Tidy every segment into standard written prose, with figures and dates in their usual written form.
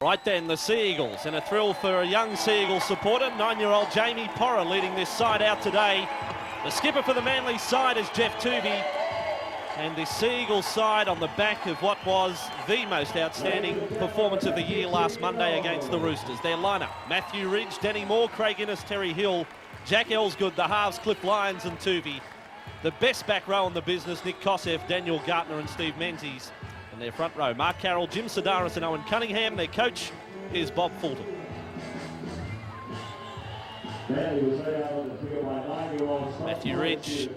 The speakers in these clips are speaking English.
Right then, the Sea Eagles, and a thrill for a young Sea Eagles supporter, 9-year-old Jamie Porra leading this side out today. The skipper for the Manly side is Jeff Tooby, and the Sea Eagles side on the back of what was the most outstanding performance of the year last Monday against the Roosters. Their lineup: Matthew Ridge, Danny Moore, Craig Innes, Terry Hill, Jack Elsgood, the halves Cliff Lyons and Tooby. The best back row in the business: Nick Kosef, Daniel Gartner and Steve Menzies. And their front row: Mark Carroll, Jim Sedaris and Owen Cunningham. Their coach is Bob Fulton. Matthew Ridge,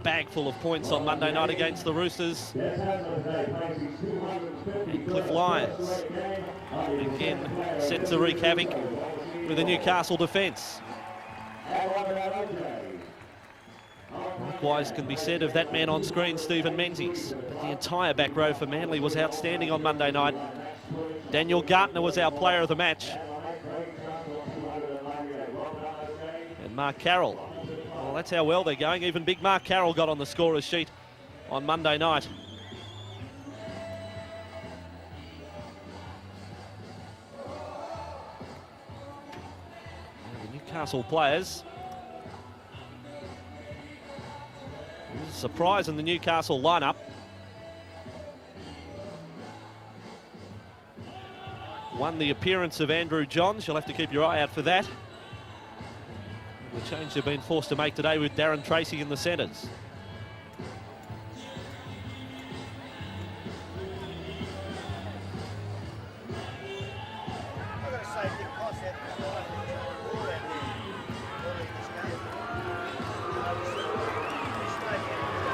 bag full of points on Monday night against the Roosters. And Cliff Lyons, again, set to wreak havoc with the Newcastle defence. Likewise can be said of that man on screen, Stephen Menzies. But the entire back row for Manly was outstanding on Monday night. Daniel Gartner was our player of the match. And Mark Carroll, well, that's how well they're going. Even big Mark Carroll got on the scorer's sheet on Monday night. Now the Newcastle players. Surprise in the Newcastle lineup. One, the appearance of Andrew Johns. You'll have to keep your eye out for that. The change they've been forced to make today with Darren Tracy in the centres.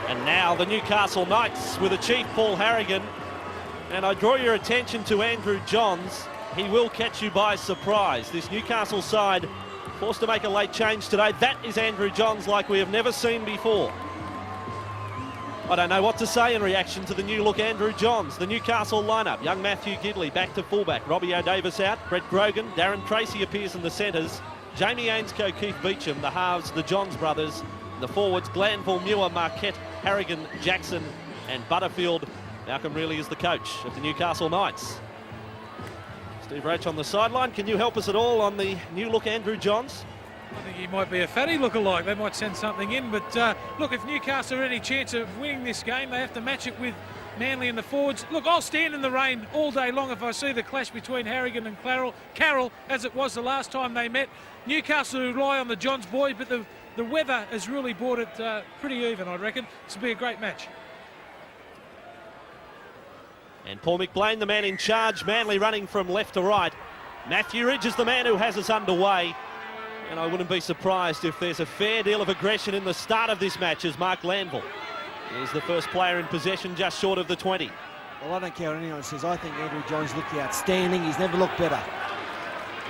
And now the Newcastle Knights with the chief, Paul Harrigan. And I draw your attention to Andrew Johns. He will catch you by surprise. This Newcastle side forced to make a late change today. That is Andrew Johns like we have never seen before. I don't know what to say in reaction to the new look Andrew Johns. The Newcastle lineup: young Matthew Gidley back to fullback, Robbie O'Davis out, Brett Grogan, Darren Tracy appears in the centres, Jamie Ainscough, Keith Beecham, the halves, the Johns brothers, the forwards: Glanville, Muir, Marquette, Harrigan, Jackson and Butterfield. Malcolm really is the coach of the Newcastle Knights. Steve Roach on the sideline. Can you help us at all on the new look Andrew Johns? I think he might be a fatty lookalike. They might send something in, but look, if Newcastle have any chance of winning this game, they have to match it with Manly and the forwards. Look, I'll stand in the rain all day long if I see the clash between Harrigan and Carroll, as it was the last time they met. Newcastle rely on the Johns boy, but the weather has really brought it pretty even, I reckon. This will be a great match. And Paul McBlain, the man in charge. Manly running from left to right. Matthew Ridge is the man who has us underway. And I wouldn't be surprised if there's a fair deal of aggression in the start of this match as Mark Glanville is the first player in possession, just short of the 20. Well, I don't care what anyone says. I think Andrew Johns looked outstanding. He's never looked better.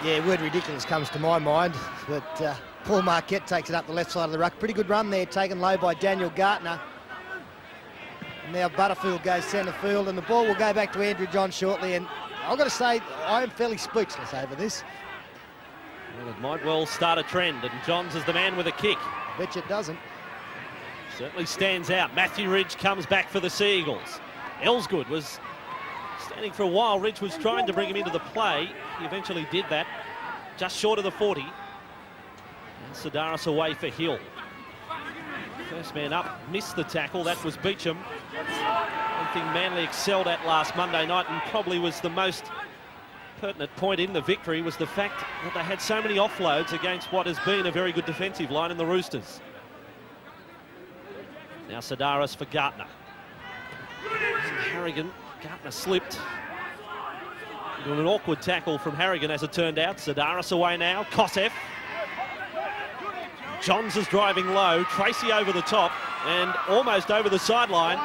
Yeah, word ridiculous comes to my mind, but Paul Marquette takes it up the left side of the ruck. Pretty good run there, taken low by Daniel Gartner. Now Butterfield goes centre field, and the ball will go back to Andrew Johns shortly. And I've got to say, I am fairly speechless over this. Well, it might well start a trend, and Johns is the man with a kick. Bet you it doesn't. Certainly stands out. Matthew Ridge comes back for the Sea Eagles. Elsgood was standing for a while. Ridge was trying to bring him into the play. He eventually did that, just short of the 40. And Sedaris away for Hill. First man up, missed the tackle. That was Beecham. One thing Manly excelled at last Monday night, and probably was the most pertinent point in the victory, was the fact that they had so many offloads against what has been a very good defensive line in the Roosters. Now Sedaris for Gartner. Harrigan, Gartner slipped. Doing an awkward tackle from Harrigan, as it turned out. Sedaris away now. Kosef. Johns is driving low. Tracy over the top and almost over the sideline.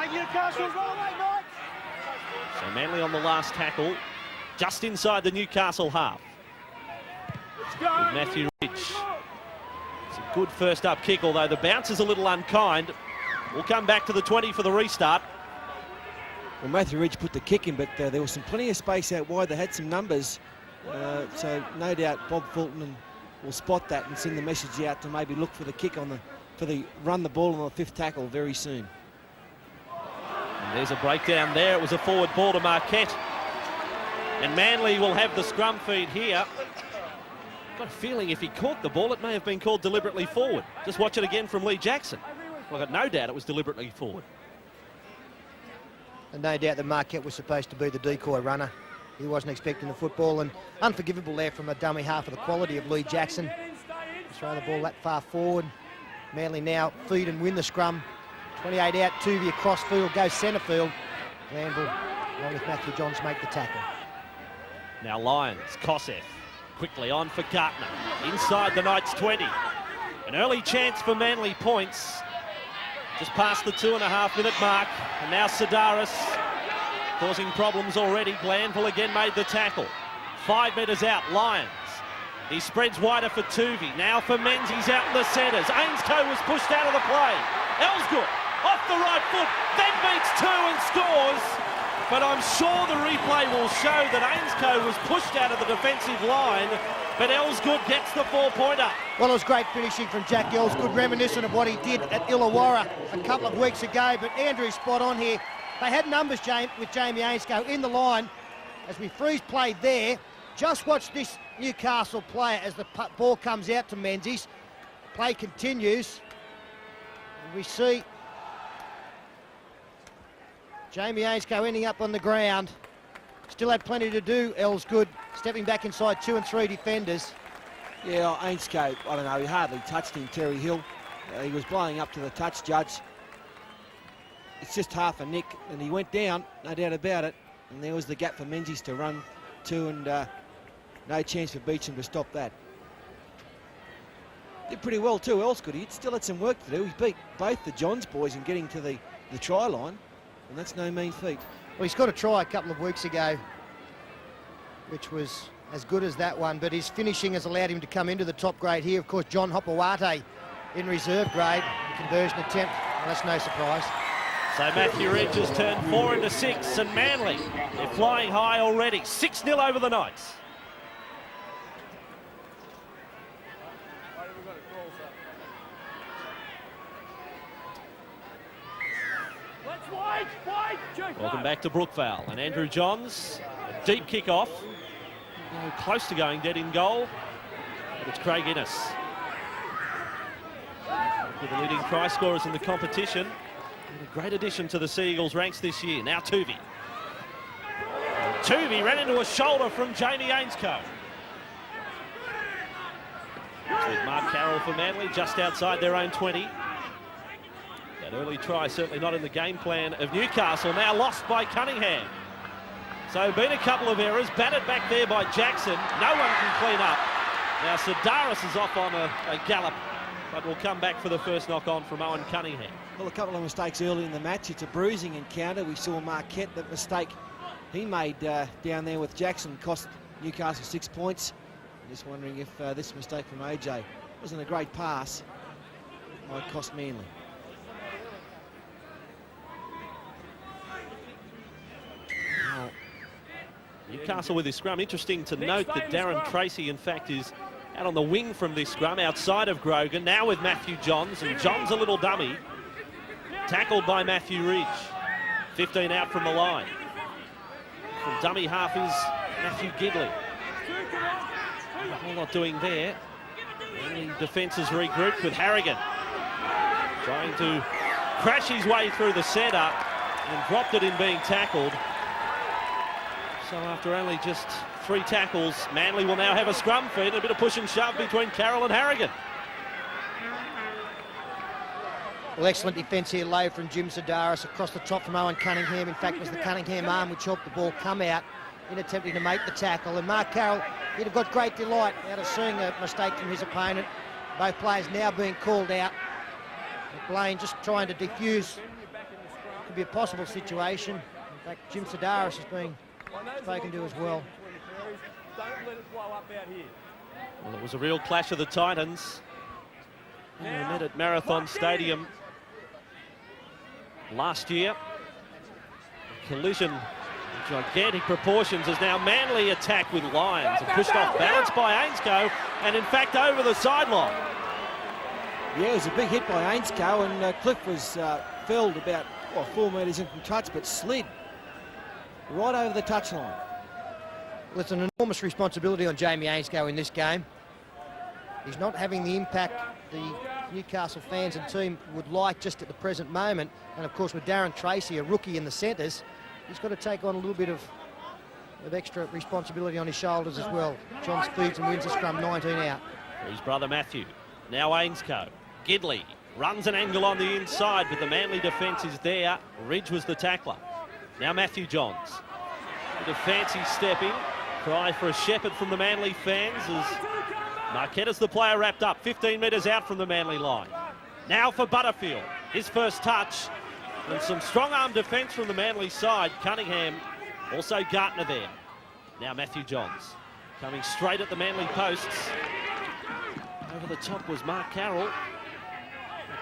So Manly on the last tackle, just inside the Newcastle half. With Matthew Ridge. It's a good first up kick, although the bounce is a little unkind. We'll come back to the 20 for the restart. Well, Matthew Ridge put the kick in, but there was plenty of space out wide. They had some numbers, so no doubt Bob Fulton will spot that and send the message out to maybe look for the kick on the run the ball on the fifth tackle very soon. And there's a breakdown there. It was a forward ball to Marquette. And Manly will have the scrum feed here. Got a feeling if he caught the ball, it may have been called deliberately forward. Just watch it again from Lee Jackson. Well, I've got no doubt it was deliberately forward. And no doubt that Marquette was supposed to be the decoy runner. He wasn't expecting the football, and unforgivable there from a dummy half of the quality of Lee Jackson. Throw the ball that far forward. Manly now feed and win the scrum. 28 out, Tuvey across field, goes centre field. Glanville, along with Matthew Johns, make the tackle. Now Lions, Kosef, quickly on for Gartner. Inside the Knights 20. An early chance for Manly points. Just past the 2.5-minute mark. And now Sidaris causing problems already. Glanville again made the tackle. 5 metres out, Lions. He spreads wider for Tuvey. Now for Menzies out in the centres. Ainscough was pushed out of the play. Ellsgood off the right foot, then beats two and scores. But I'm sure the replay will show that Ainscough was pushed out of the defensive line, but Ellsgood gets the 4-pointer. Well, it was great finishing from Jack Ellsgood, reminiscent of what he did at Illawarra a couple of weeks ago. But Andrew's spot on here. They had numbers, with Jamie Ainscough in the line. As we freeze play there, just watch this Newcastle player as the ball comes out to Menzies. Play continues. And we see Jamie Ainscough ending up on the ground. Still had plenty to do, Ellsgood, stepping back inside 2 and 3 defenders. Yeah, Ainscough, I don't know, he hardly touched him, Terry Hill. He was blowing up to the touch judge. It's just half a nick, and he went down, no doubt about it. And there was the gap for Menzies to run to, and no chance for Beecham to stop that. Did pretty well too, Ellsgood. He still had some work to do. He beat both the Johns boys in getting to the try line, and that's no mean feat. Well, he scored a try a couple of weeks ago, which was as good as that one, but his finishing has allowed him to come into the top grade here. Of course, John Hopewate in reserve grade, the conversion attempt. Well, that's no surprise. So Matthew Ridge has turned 4 into 6, and Manly, they're flying high already. 6-0 over the Knights. Welcome back to Brookvale, and Andrew Johns, a deep kick-off. Close to going dead in goal, but it's Craig Innes. With the leading try scorers in the competition. And a great addition to the Sea Eagles ranks this year. Now Tuvey. Tuvey ran into a shoulder from Jamie Ainscough. With Mark Carroll for Manly, just outside their own 20. That early try certainly not in the game plan of Newcastle. Now lost by Cunningham. So been a couple of errors. Batted back there by Jackson. No one can clean up. Now Sidaris is off on a gallop, but will come back for the first knock on from Owen Cunningham. Well, a couple of mistakes early in the match. It's a bruising encounter. We saw Marquette, that mistake he made down there with Jackson cost Newcastle 6 points. I'm just wondering if this mistake from AJ wasn't a great pass. Might cost Manly. Newcastle with his scrum. Interesting to note that Darren Tracy, in fact, is out on the wing from this scrum, outside of Grogan. Now with Matthew Johns, and Johns a little dummy. Tackled by Matthew Ridge. 15 out from the line. From dummy half is Matthew Gidley. A whole lot doing there. And the defence is regrouped with Harrigan. Trying to crash his way through the setup and dropped it in being tackled. So after only just 3 tackles, Manly will now have a scrum feed and a bit of push and shove between Carroll and Harrigan. Well, excellent defence here, low from Jim Sidaris across the top from Owen Cunningham. In fact, it was the Cunningham arm which helped the ball come out in attempting to make the tackle. And Mark Carroll, he'd have got great delight out of seeing a mistake from his opponent. Both players now being called out. McLean just trying to defuse. Could be a possible situation. In fact, Jim Sidaris is being spoken to as well. Well, it was a real clash of the Titans. We met at Marathon Stadium last year. A collision of gigantic proportions as now Manly attack with Lions and pushed off balance by Ainscough and in fact over the sideline. Yeah, it was a big hit by Ainscough, and Cliff was felled about 4 metres in from touch, but slid right over the touchline. Well, it's an enormous responsibility on Jamie Ainscough in this game. He's not having the impact the Newcastle fans and team would like just at the present moment. And of course, with Darren Tracy, a rookie in the centres, he's got to take on a little bit of extra responsibility on his shoulders as well. John feeds and wins the scrum 19 out. For his brother Matthew. Now Ainscough. Gidley runs an angle on the inside, but the Manly defence is there. Ridge was the tackler. Now Matthew Johns. With a fancy stepping. Cry for a shepherd from the Manly fans as Marquette's the player wrapped up 15 metres out from the Manly line. Now for Butterfield. His first touch. And some strong arm defence from the Manly side. Cunningham, also Gartner there. Now Matthew Johns coming straight at the Manly posts. Over the top was Mark Carroll.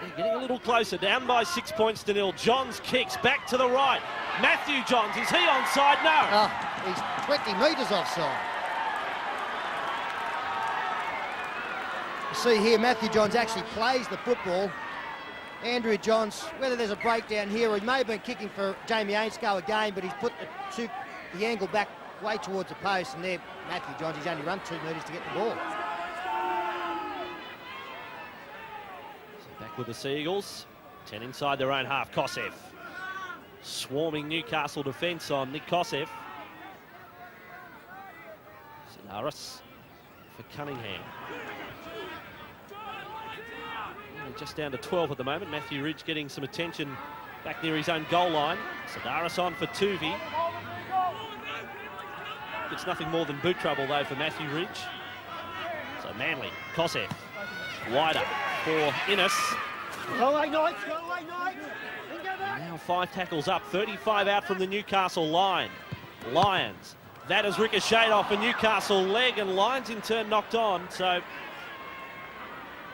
They're getting a little closer, down by 6 points to 0. Johns kicks back to the right. Matthew Johns, is he onside? No. Oh, he's 20 metres offside. You see here, Matthew Johns actually plays the football. Andrew Johns, whether there's a breakdown here, or he may have been kicking for Jamie Ainscough again, but he's put the angle back way towards the post, and there, Matthew Johns, he's only run 2 metres to get the ball. So back with the Seagulls. 10 inside their own half. Kosef. Swarming Newcastle defence on Nick Kosef. Sinaris for Cunningham. Just down to 12 at the moment. Matthew Ridge getting some attention back near his own goal line. Sadaris on for Tuvey. It's nothing more than boot trouble though for Matthew Ridge. So Manly, Kosef, wider for Innes. Now 5 tackles up, 35 out from the Newcastle line. Lyons, that has ricocheted off a Newcastle leg, and Lyons in turn knocked on. So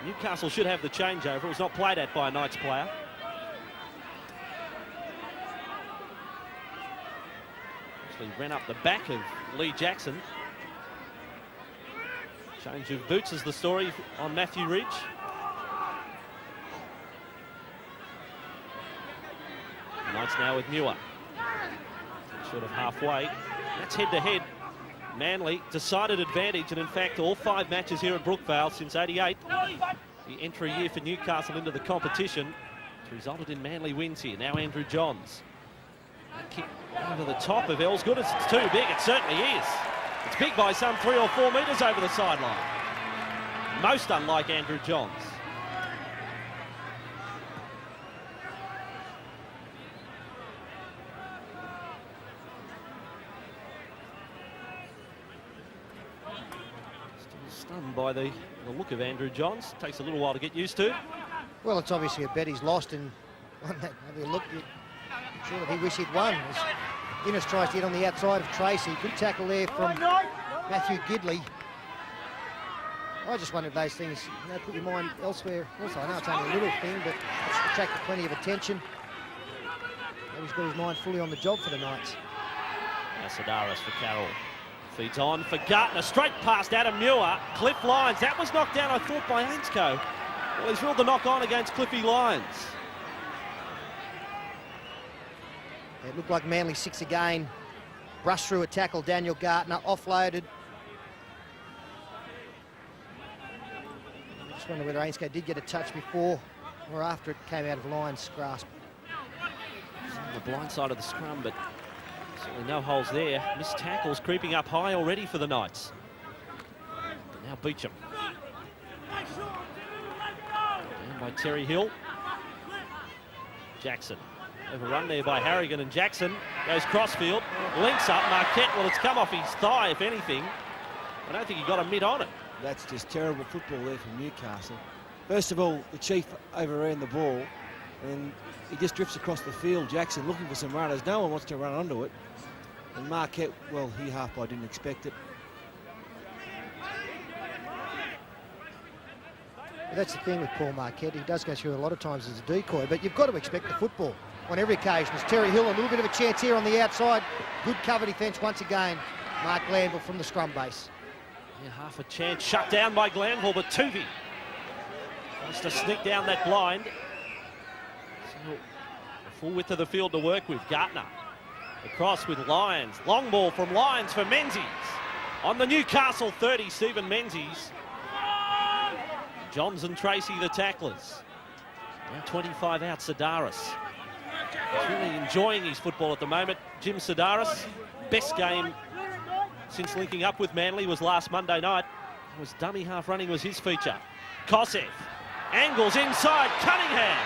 Newcastle should have the changeover. It was not played at by a Knights player. Actually ran up the back of Lee Jackson. Change of boots is the story on Matthew Ridge. Knights now with Muir. Short of halfway. That's head-to-head. Manly decided advantage, and in fact all 5 matches here at Brookvale since '88, the entry year for Newcastle into the competition, it's resulted in Manly wins here. Now Andrew Johns, that kick over the top of Els. Good as it's too big, it certainly is. It's big by some 3 or 4 metres over the sideline. Most unlike Andrew Johns. Stunned by the look of Andrew Johns. Takes a little while to get used to. Well, it's obviously a bet he's lost, and one that, have a look, I'm sure that he wished he'd won. As Innes tries to get on the outside of Tracy. Good tackle there from Matthew Gidley. I just wonder if those things, put your mind elsewhere. Also, I know it's only a little thing, but it's attracted plenty of attention. And he's got his mind fully on the job for the Knights. Now Sadaris for Carroll. Feeds on for Gartner, straight past Adam Muir. Cliff Lyons, that was knocked down, I thought, by Ainscough. Well, he's ruled the knock on against Cliffy Lyons. It looked like Manly 6 again. Brushed through a tackle, Daniel Gartner, offloaded. I just wonder whether Ainscough did get a touch before or after it came out of Lyons' grasp. It's on the blind side of the scrum, but certainly no holes there. Missed tackles creeping up high already for the Knights. And now Beecham. Down by Terry Hill. Jackson. Overrun there by Harrigan, and Jackson goes crossfield. Links up Marquette. Well, it's come off his thigh, if anything. I don't think he got a mid on it. That's just terrible football there from Newcastle. First of all, the Chief overran the ball, and he just drifts across the field. Jackson looking for some runners. No one wants to run onto it. And Marquette, well, he half-by didn't expect it. But that's the thing with Paul Marquette. He does go through a lot of times as a decoy, but you've got to expect the football on every occasion. As Terry Hill, a little bit of a chance here on the outside. Good cover defence once again. Mark Glanville from the scrum base. Yeah, half a chance shut down by Glanville, but Tuvey wants to sneak down that blind. So, the full width of the field to work with. Gartner across with Lyons. Long ball from Lyons for Menzies. On the Newcastle 30, Stephen Menzies. Johns and Tracy, the tacklers. Now 25 out, Sedaris. He's really enjoying his football at the moment. Jim Sedaris, best game since linking up with Manly was last Monday night. It was dummy half running was his feature. Kosef angles inside, Cunningham,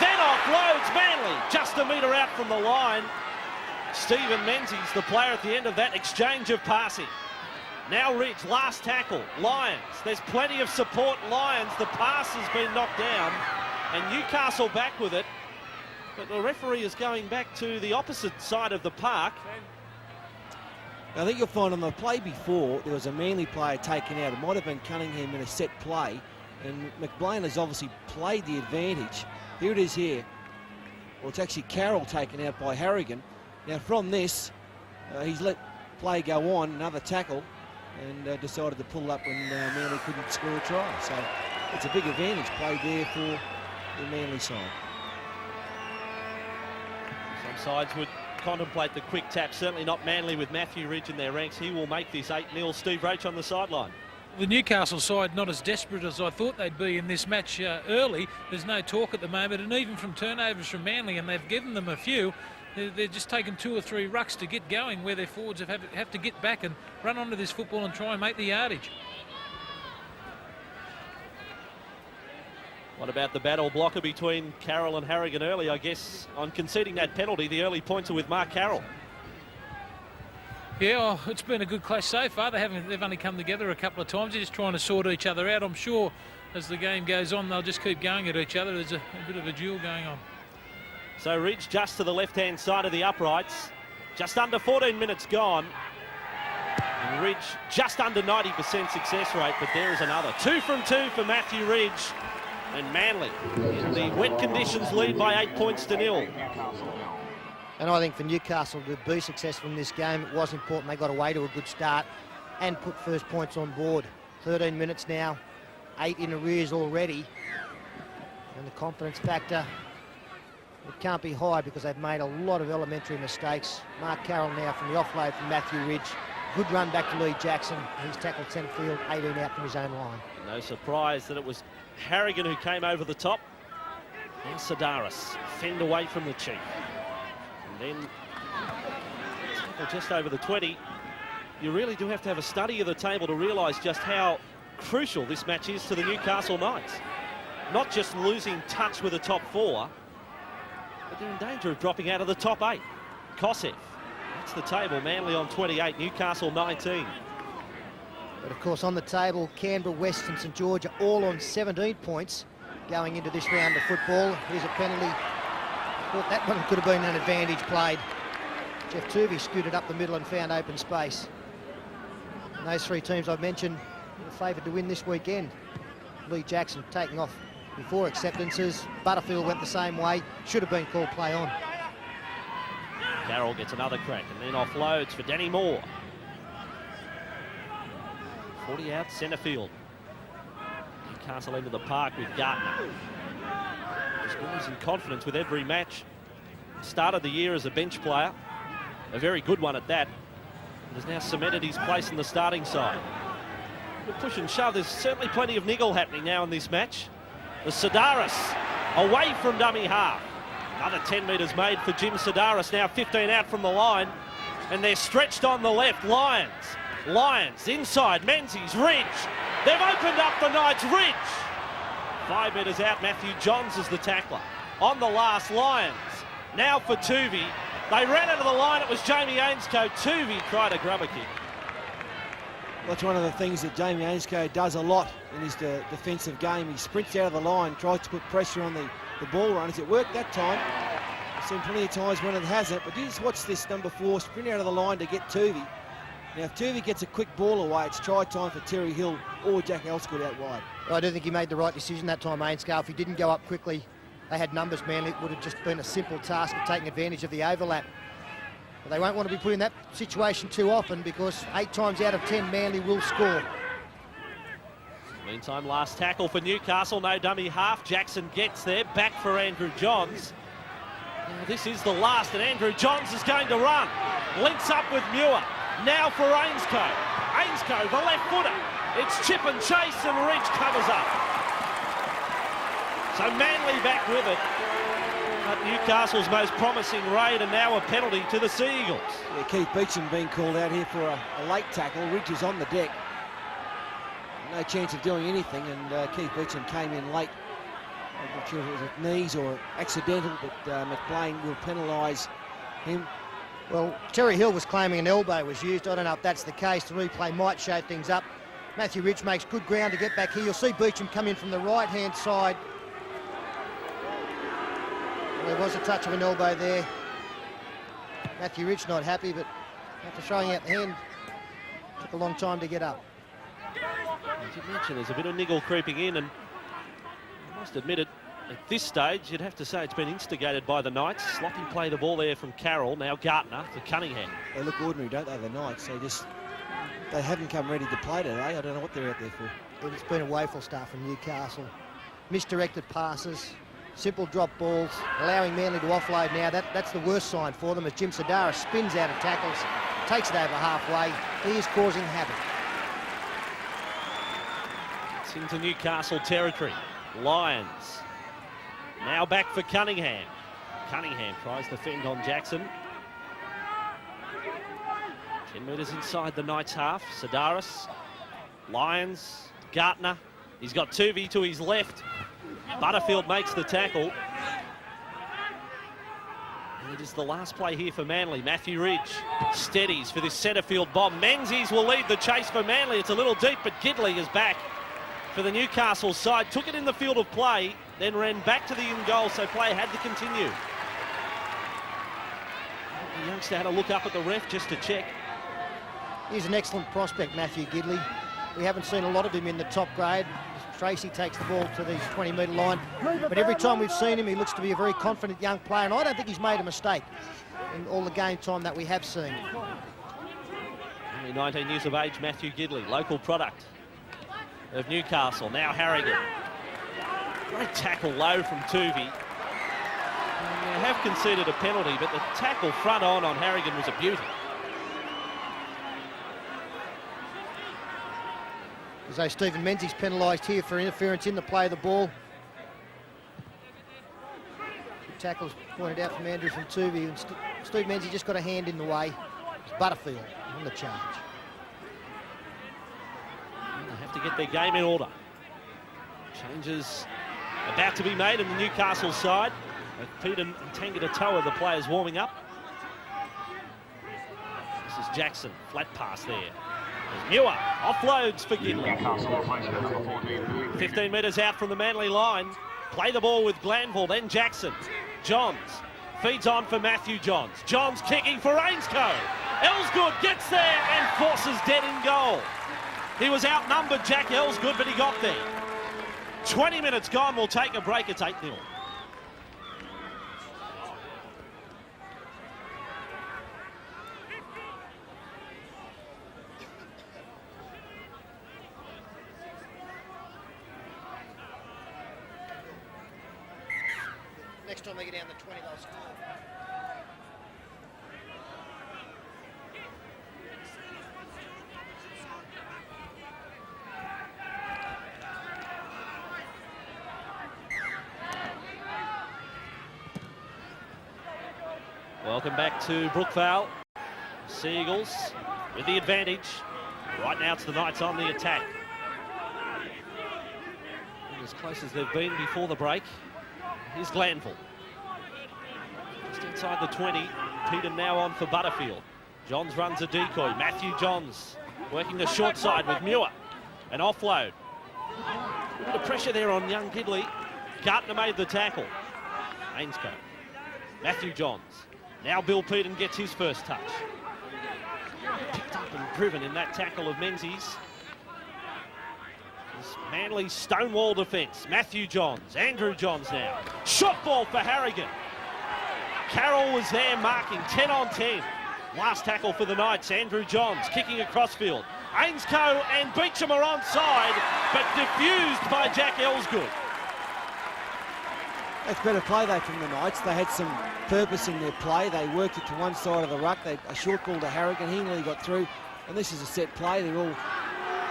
then offloads Manly, just a metre out from the line. Stephen Menzies, the player at the end of that exchange of passing. Now Ridge, last tackle, Lions. There's plenty of support, Lions. The pass has been knocked down, and Newcastle back with it. But the referee is going back to the opposite side of the park. I think you'll find on the play before, there was a Manly player taken out. It might have been Cunningham in a set play, and McBlain has obviously played the advantage. Here it is here. Well, it's actually Carroll taken out by Harrigan. Now from this, he's let play go on, another tackle, and decided to pull up when Manly couldn't score a try. So it's a big advantage played there for the Manly side. Some sides would contemplate the quick tap, certainly not Manly with Matthew Ridge in their ranks. He will make this 8-0. Steve Roach on the sideline. The Newcastle side not as desperate as I thought they'd be in this match early. There's no talk at the moment, and even from turnovers from Manly, and they've given them a few, they're just taking 2 or 3 rucks to get going, where their forwards have to get back and run onto this football and try and make the yardage. What about the battle blocker between Carroll and Harrigan early? I guess on conceding that penalty, the early points are with Mark Carroll. Yeah, well, it's been a good clash so far. They've only come together a couple of times. They're just trying to sort each other out. I'm sure as the game goes on, they'll just keep going at each other. There's a bit of a duel going on. So Ridge just to the left-hand side of the uprights. Just under 14 minutes gone. And Ridge just under 90% success rate, but there is another. 2 from 2 for Matthew Ridge. And Manly in the wet conditions lead by 8 points to 0. And I think for Newcastle to be successful in this game, it was important they got away to a good start and put first points on board. 13 minutes now, 8 in arrears already. And the confidence factor, it can't be high because they've made a lot of elementary mistakes. Mark Carroll now from the offload from Matthew Ridge. Good run back to Lee Jackson. He's tackled centre field, 18 out from his own line. No surprise that it was Harrigan who came over the top. And Sedaris fend away from the Chief. And then just over the 20. You really do have to have a study of the table to realise just how crucial this match is to the Newcastle Knights. Not just losing touch with the top 4, but they're in danger of dropping out of the top 8. Kosef, that's the table. Manly on 28, Newcastle 19. But of course on the table, Canberra, West and St George are all on 17 points going into this round of football. Here's a penalty. Thought that one could have been an advantage played. Jeff Tuvey scooted up the middle and found open space. And those 3 teams I've mentioned are favoured to win this weekend. Lee Jackson taking off before acceptances. Butterfield went the same way. Should have been called play on. Carroll gets another crack and then offloads for Danny Moore. 40 out, centre field. Newcastle into the park with Gartner. Just losing confidence with every match. Started the year as a bench player. A very good one at that. Has now cemented his place in the starting side. Good push and shove. There's certainly plenty of niggle happening now in this match. The Sedaris away from dummy half. Another 10 metres made for Jim Sedaris. Now 15 out from the line. And they're stretched on the left. Lions inside. Menzies, Ridge. They've opened up the Knights. Ridge. 5 metres out. Matthew Johns is the tackler. On the last, Lions. Now for Tuvey. They ran out of the line. It was Jamie Ainscough. Tuvey tried to grub a kick. That's one of the things that Jamie Ainscough does a lot in his defensive game. He sprints out of the line, tries to put pressure on the ball runners. It worked that time. I've seen plenty of times when it hasn't, but you just watch this number 4 sprint out of the line to get Tuvey. Now, if Tuvey gets a quick ball away, it's try time for Terry Hill or Jack Elsgood out wide. I do think he made the right decision that time, Ainscough. If he didn't go up quickly, they had numbers, Manly. It would have just been a simple task of taking advantage of the overlap. But they won't want to be put in that situation too often because 8 times out of 10, Manly will score. Meantime, last tackle for Newcastle. No dummy half. Jackson gets there. Back for Andrew Johns. Now, this is the last, and Andrew Johns is going to run. Links up with Muir. Now for Ainscough. Ainscough, the left footer. It's chip and chase and Ridge covers up. So Manly back with it. But Newcastle's most promising raid, and now a penalty to the Sea Eagles. Yeah, Keith Beecham being called out here for a late tackle. Ridge is on the deck. No chance of doing anything, and Keith Beecham came in late. I'm not sure if it was with knees or accidental, but McLean will penalise him. Well, Terry Hill was claiming an elbow was used. I don't know if that's the case. The replay might show things up. Matthew Ridge makes good ground to get back here. You'll see Beecham come in from the right-hand side. There was a touch of an elbow there. Matthew Ridge not happy, but after throwing out the hand, took a long time to get up. As you mentioned, there's a bit of niggle creeping in, and I must admit it, at this stage, you'd have to say it's been instigated by the Knights. Sloppy play the ball there from Carroll, now Gartner to Cunningham. They look ordinary, don't they, the Knights? They haven't come ready to play today. I don't know what they're out there for. It's been a woeful start from Newcastle. Misdirected passes, simple drop balls, allowing Manly to offload now. That's the worst sign for them as Jim Sadaris spins out of tackles, takes it over halfway. He is causing havoc. It's into Newcastle territory. Lions now back for Cunningham. Cunningham tries to fend on Jackson. 10 metres inside the Knights half. Sadaris, Lions, Gartner. He's got Tuvey to his left. Butterfield makes the tackle. And it is the last play here for Manly. Matthew Ridge steadies for this centre field bomb. Menzies will lead the chase for Manly. It's a little deep, but Gidley is back for the Newcastle side. Took it in the field of play, then ran back to the in goal, so play had to continue. The youngster had a look up at the ref just to check. He's an excellent prospect, Matthew Gidley. We haven't seen a lot of him in the top grade. Tracy takes the ball to the 20-metre line, but every time we've seen him, he looks to be a very confident young player, and I don't think he's made a mistake in all the game time that we have seen. Only 19 years of age, Matthew Gidley, local product of Newcastle. Now Harrigan. Great tackle low from Tuvey. They have conceded a penalty, but the tackle front on Harrigan was a beauty. As though Stephen Menzies penalised here for interference in the play of the ball. Good tackles pointed out from Andrew from Tuvey. And Steve Menzies just got a hand in the way. It's Butterfield on the charge. They have to get their game in order. Changes about to be made in the Newcastle side. Peter and Tangata-Toa, the players warming up. This is Jackson, flat pass there. Muir offloads for Gidley. 15 metres out from the Manly line. Play the ball with Glanville, then Jackson. Johns feeds on for Matthew Johns. Johns kicking for Ainscough. Elsgood gets there and forces dead in goal. He was outnumbered, Jack Elsgood, but he got there. 20 minutes gone, we'll take a break. It's 8-0. Next time they get down to 20, they'll score. Welcome back to Brookvale. Sea Eagles with the advantage. Right now it's the Knights on the attack. And as close as they've been before the break. Here's Glanville. Just inside the 20. Peter now on for Butterfield. Johns runs a decoy. Matthew Johns working the short side with Muir. An offload. A bit of pressure there on young Gidley. Gartner made the tackle. Ainscough. Matthew Johns. Now Bill Peden gets his first touch. Picked up and driven in that tackle of Menzies. This Manly stonewall defence. Matthew Johns, Andrew Johns now. Shot ball for Harrigan. Carroll was there marking 10 on 10. Last tackle for the Knights, Andrew Johns kicking across field. Ainscough and Beecham are onside, but diffused by Jack Elsgood. That's better play though from the Knights. They had some purpose in their play. They worked it to one side of the ruck. A short ball to Harrigan. He nearly got through. And this is a set play. They're all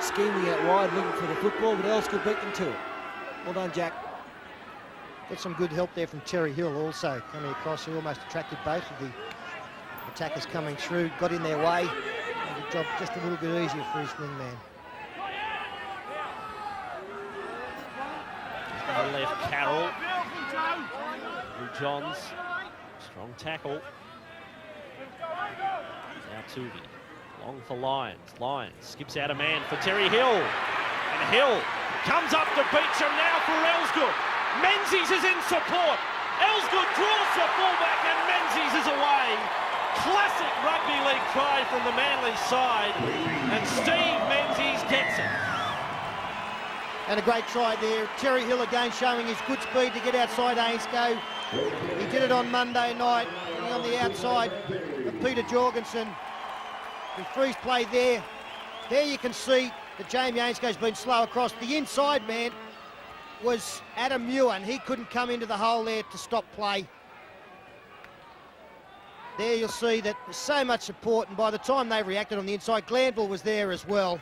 scheming out wide, looking for the football, but Elsgood beat them to it. Well done, Jack. Got some good help there from Terry Hill also coming across. He almost attracted both of the attackers coming through, got in their way, made the job just a little bit easier for his wingman. On the left, Carroll. Johns, strong tackle. Now Tuvey, long for Lyons. Lyons skips out a man for Terry Hill. And Hill comes up to Beecham now for Elsgood. Menzies is in support. Elsgood draws the fullback and Menzies is away. Classic rugby league try from the Manly side. And Steve Menzies gets it. And a great try there. Terry Hill again showing his good speed to get outside Ainscough. He did it on Monday night, on the outside of Peter Jorgensen. He freeze play there. There you can see that Jamie Ainscoe's been slow across. The inside man was Adam Muir, and he couldn't come into the hole there to stop play. There you'll see that there's so much support, and by the time they reacted on the inside, Glanville was there as well.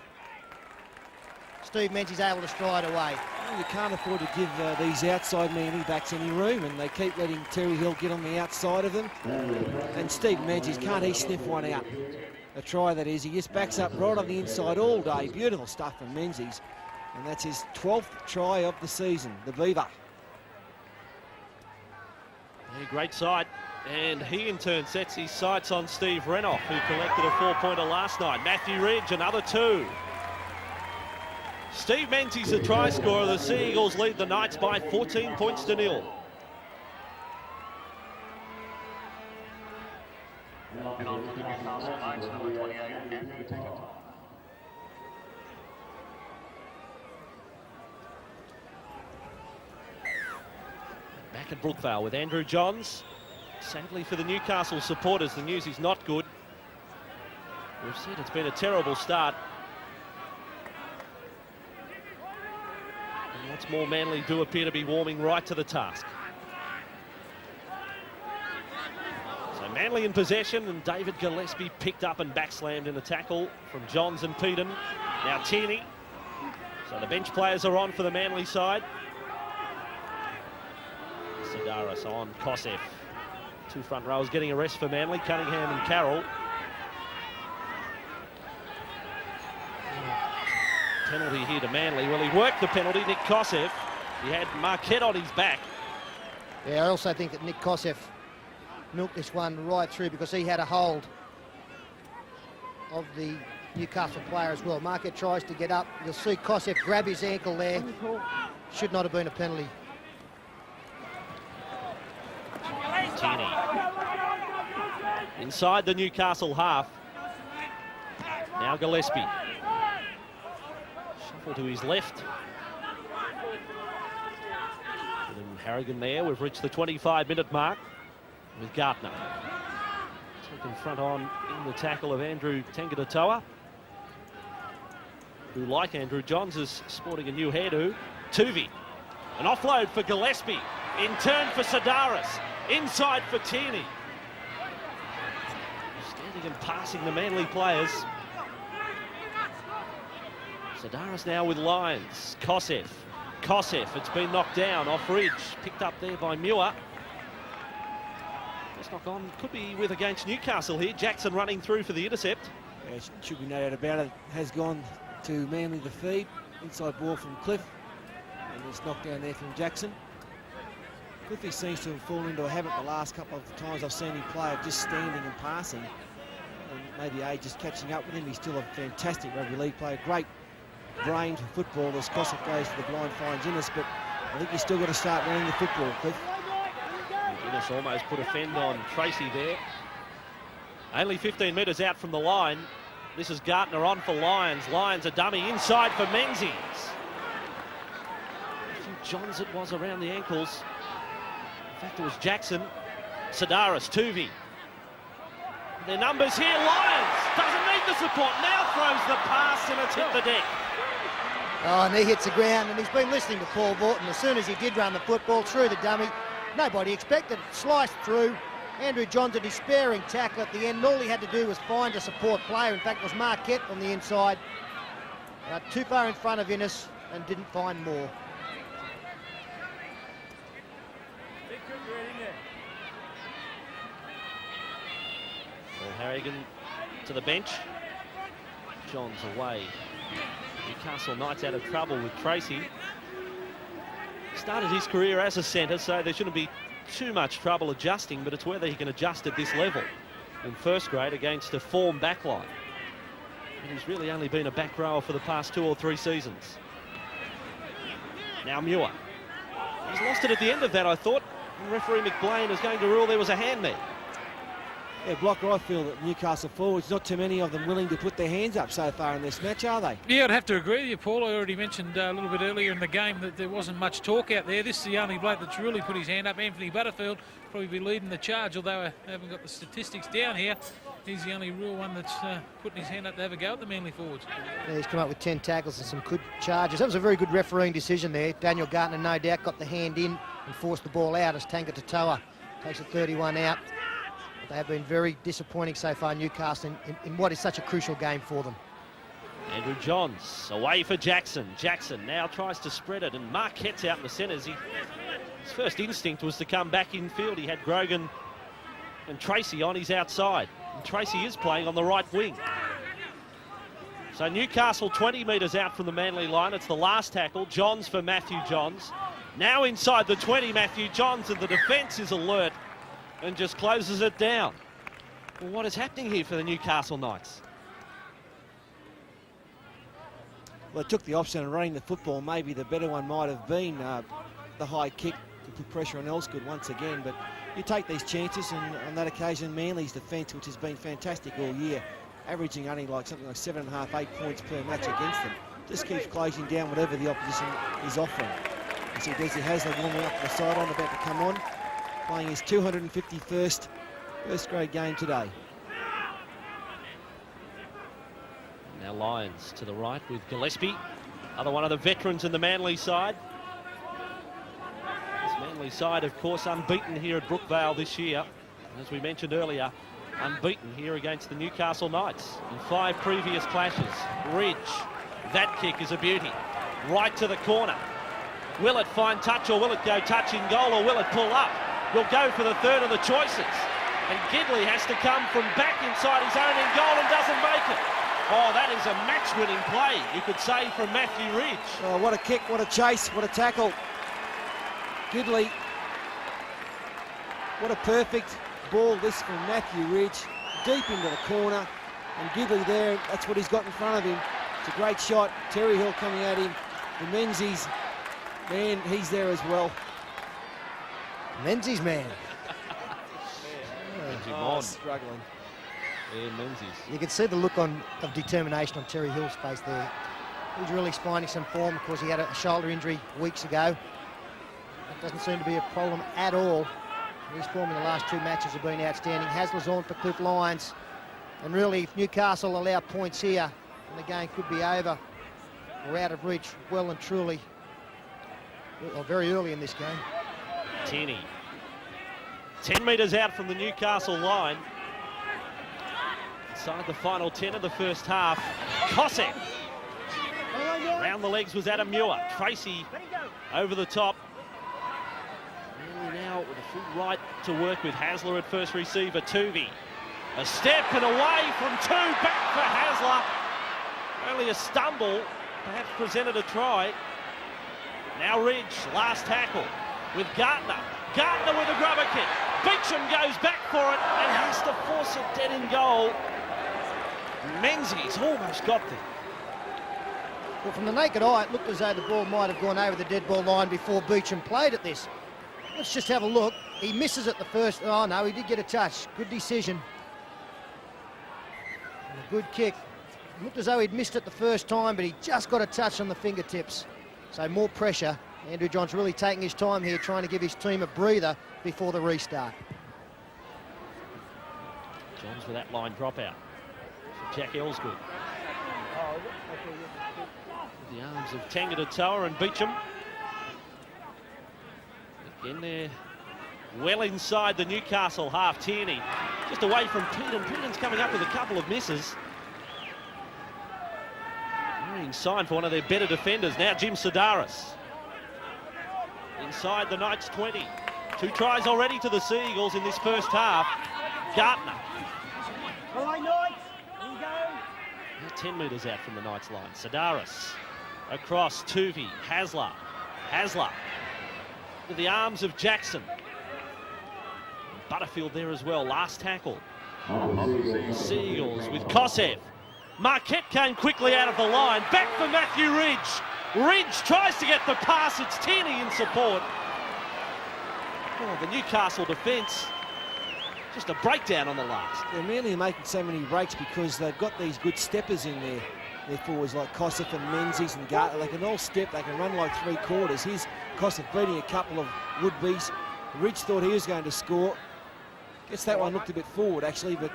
Steve Menzies able to stride away. Well, you can't afford to give these outside Manly backs any room, and they keep letting Terry Hill get on the outside of them. And Steve Menzies, can't he sniff one out? A try that is. He just backs up right on the inside all day. Beautiful stuff from Menzies. And that's his 12th try of the season, the Beaver. Yeah, great sight. And he in turn sets his sights on Steve Renoff, who collected a 4-pointer last night. Matthew Ridge, another 2. Steve Menzies, the try scorer. The Sea Eagles lead the Knights by 14 points to 0. Back at Brookvale with Andrew Johns. Sadly for the Newcastle supporters, the news is not good. We've said it's been a terrible start. And what's more, Manly do appear to be warming right to the task. So Manly in possession, and David Gillespie picked up and backslammed in a tackle from Johns and Peden. Now Tierney. So the bench players are on for the Manly side. Sidaris on Kosef. 2 front rows getting a rest for Manly, Cunningham and Carroll. Penalty here to Manly. Well, he worked the penalty, Nick Kosef. He had Marquette on his back. Yeah, I also think that Nick Kosef milked this one right through because he had a hold of the Newcastle player as well. Marquette tries to get up. You'll see Kosef grab his ankle there. Should not have been a penalty. Tierney. Inside the Newcastle half. Now Gillespie. Shuffle to his left. And Harrigan there. We've reached the 25-minute mark with Gartner. Taken front on in the tackle of Andrew Tangatatoa, who, like Andrew Johns, is sporting a new hairdo. Tuvey. An offload for Gillespie. In turn for Sidaris. Inside for Tierney. Standing and passing the Manly players. Sidaris now with Lyons. Kosef. It's been knocked down off Ridge. Picked up there by Muir. Let's knock on. Could be with against Newcastle here. Jackson running through for the intercept. Yeah, should be no doubt about it. Has gone to Manly the feed. Inside ball from Cliff. And it's knocked down there from Jackson. Cliffy seems to have fallen into a habit the last couple of times I've seen him play of just standing and passing. And maybe age just catching up with him. He's still a fantastic rugby league player. Great brain for football as Kosef goes to the blind finds Innes, but I think he's still got to start running the football, Cliff. Innes almost put a fend on Tracy there. Only 15 metres out from the line. This is Gartner on for Lyons. Lyons a dummy inside for Menzies. Johns it was around the ankles. In fact, it was Jackson. Sidaris, Tuvey. Their numbers here. Lyons doesn't need the support. Now throws the pass and it's hit the deck. Oh, and he hits the ground, and he's been listening to Paul Borton. As soon as he did run the football through the dummy, nobody expected it. Sliced through, Andrew Johns, a despairing tackle at the end. All he had to do was find a support player. In fact, it was Marquette on the inside. Too far in front of Innes and didn't find more. Paul Harrigan to the bench. Johns away. Newcastle Knights out of trouble with Tracy. Started his career as a centre, so there shouldn't be too much trouble adjusting, but it's whether he can adjust at this level in first grade against a form backline. And he's really only been a back rower for the past 2 or 3 seasons. Now Muir. He's lost it at the end of that, I thought. And referee McBlain is going to rule there was a hand there. Yeah, Blocker, I feel that Newcastle forwards, not too many of them willing to put their hands up so far in this match, are they? Yeah, I'd have to agree with you, Paul. I already mentioned a little bit earlier in the game that there wasn't much talk out there. This is the only bloke that's really put his hand up. Anthony Butterfield probably be leading the charge, although I haven't got the statistics down here. He's the only real one that's putting his hand up to have a go at the Manly forwards. Yeah, he's come up with 10 tackles and some good charges. That was a very good refereeing decision there. Daniel Gartner, no doubt, got the hand in and forced the ball out as Tanga Tatoa takes a 31 out. They have been very disappointing so far, Newcastle, in what is such a crucial game for them. Andrew Johns away for Jackson. Jackson now tries to spread it, and Marquette's out in the centres. His first instinct was to come back infield. He had Grogan and Tracy on his outside. And Tracy is playing on the right wing. So Newcastle 20 metres out from the Manly line. It's the last tackle. Johns for Matthew Johns. Now inside the 20, Matthew Johns, and the defence is alert and just closes it down. Well, what is happening here for the Newcastle Knights? Well, they took the option of running the football. Maybe the better one might have been the high kick to put pressure on Elsgood once again. But you take these chances, and on that occasion, Manly's defence, which has been fantastic all year, averaging only like something like 7.5, 8 points per match against them, just keeps closing down whatever the opposition is offering. You see Desi Hasler warming up the sideline, about to come on, playing his 251st first grade game today. Now Lyons to the right with Gillespie, other one of the veterans in the Manly side. This Manly side, of course, unbeaten here at Brookvale this year. As we mentioned earlier, unbeaten here against the Newcastle Knights in 5 previous clashes. Ridge, that kick is a beauty. Right to the corner. Will it find touch, or will it go touch in goal, or will it pull up? You'll go for the third of the choices. And Gidley has to come from back inside his own in goal and doesn't make it. Oh, that is a match-winning play, you could say, from Matthew Ridge. Oh, what a kick, what a chase, what a tackle. Gidley, what a perfect ball this from Matthew Ridge, deep into the corner. And Gidley there, that's what he's got in front of him. It's a great shot. Terry Hill coming at him. And Menzies, man, he's there as well. Menzies, man. Struggling. Yeah, Menzies. You can see the look of determination on Terry Hill's face there. He's really finding some form. Of course, he had a shoulder injury weeks ago. That doesn't seem to be a problem at all. His form in the last 2 matches have been outstanding. Hasler's on for Cliff Lyons. And really, if Newcastle allow points here, then the game could be over or out of reach well and truly, or very early in this game. Tierney, 10 metres out from the Newcastle line. Inside the final 10 of the first half. Cossack. Round the legs was Adam Muir. Tracy over the top. Now with a full right to work with Hasler at first receiver. Tuvey. A step and away from 2. Back for Hasler. Only a stumble. Perhaps presented a try. Now Ridge, last tackle with Gartner. Gartner with a grubber kick. Beecham goes back for it and has to force it dead in goal. Menzies almost got there. Well, from the naked eye, it looked as though the ball might have gone over the dead ball line before Beecham played at this. Let's just have a look. He misses at the first. Oh, no, he did get a touch. Good decision. And a good kick. It looked as though he'd missed it the first time, but he just got a touch on the fingertips. So more pressure. Andrew Johns really taking his time here, trying to give his team a breather before the restart. Johns with that line drop out. Jack Elsgood. The arms of Tanga Tatoa and Beecham. Again, they're Well inside the Newcastle half. Tierney just away from Peden. Peden's coming up with a couple of misses. Worrying sign for one of their better defenders. Now Jim Sedaris. Inside the Knights 20. 2 tries already to the Seagulls in this first half. Gartner. All right, Knights. Here you go. Now 10 metres out from the Knights line. Sedaris. Across Tuvey. Hasler. To the arms of Jackson. Butterfield there as well. Last tackle. Seagulls with Kosev. Marquette came quickly out of the line. Back for Matthew Ridge. Ridge tries to get the pass. It's Tierney in support. Oh, the Newcastle defence. Just a breakdown on the last. They're merely making so many breaks because they've got these good steppers in there. Their forwards like Kosev and Menzies and Gartner. They can all step. They can run like 3/4. Here's Kosev beating a couple of would-be's. Ridge thought he was going to score. Guess that one looked a bit forward, actually, but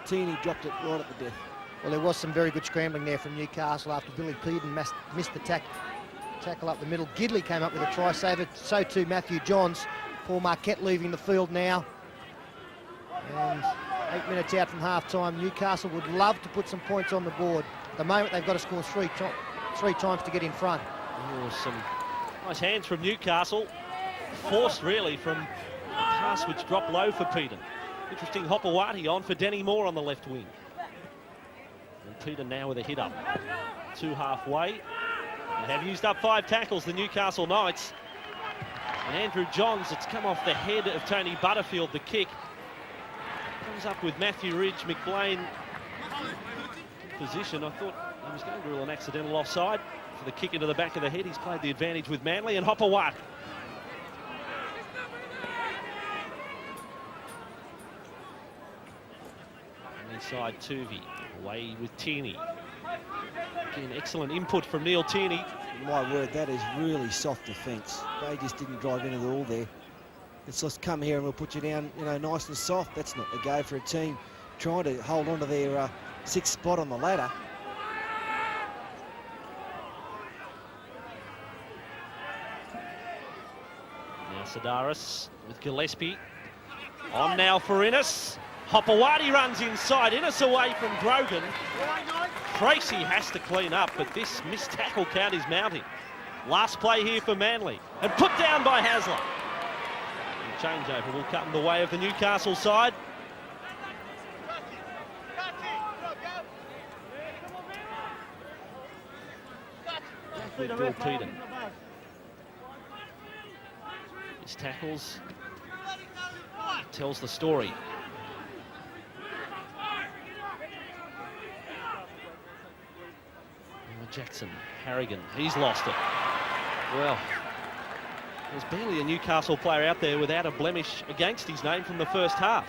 Tierney dropped it right at the death. Well, there was some very good scrambling there from Newcastle after Billy Peden missed the tackle up the middle. Gidley came up with a try saver, so too Matthew Johns. Paul Marquette leaving the field now. And 8 minutes out from half-time, Newcastle would love to put some points on the board. At the moment, they've got to score three times to get in front. Oh, some nice hands from Newcastle. Forced, really, from a pass which dropped low for Peden. Interesting Hopewadi on for Denny Moore on the left wing. And Peden now with a hit up. 2 halfway. They have used up 5 tackles, the Newcastle Knights. And Andrew Johns, it's come off the head of Tony Butterfield, the kick. Comes up with Matthew Ridge, McLean position. I thought he was going to rule an accidental offside for the kick into the back of the head. He's played the advantage with Manly and Hopewadi. Inside Tuvey, away with Tierney. Again, excellent input from Neil Tierney. My word, that is really soft defence. They just didn't drive in at all there. It's just come here and we'll put you down, you know, nice and soft. That's not the go for a team trying to hold on to their 6th spot on the ladder. Now Sedaris with Gillespie. On now for Innes. Hopewadi runs inside. Innes away from Grogan. Tracy has to clean up, but this missed tackle count is mounting. Last play here for Manly. And put down by Hasler. And changeover will cut in the way of the Newcastle side. Back with Bill Peden. His tackles tells the story. Jackson, Harrigan, he's lost it. Well, there's barely a Newcastle player out there without a blemish against his name from the first half.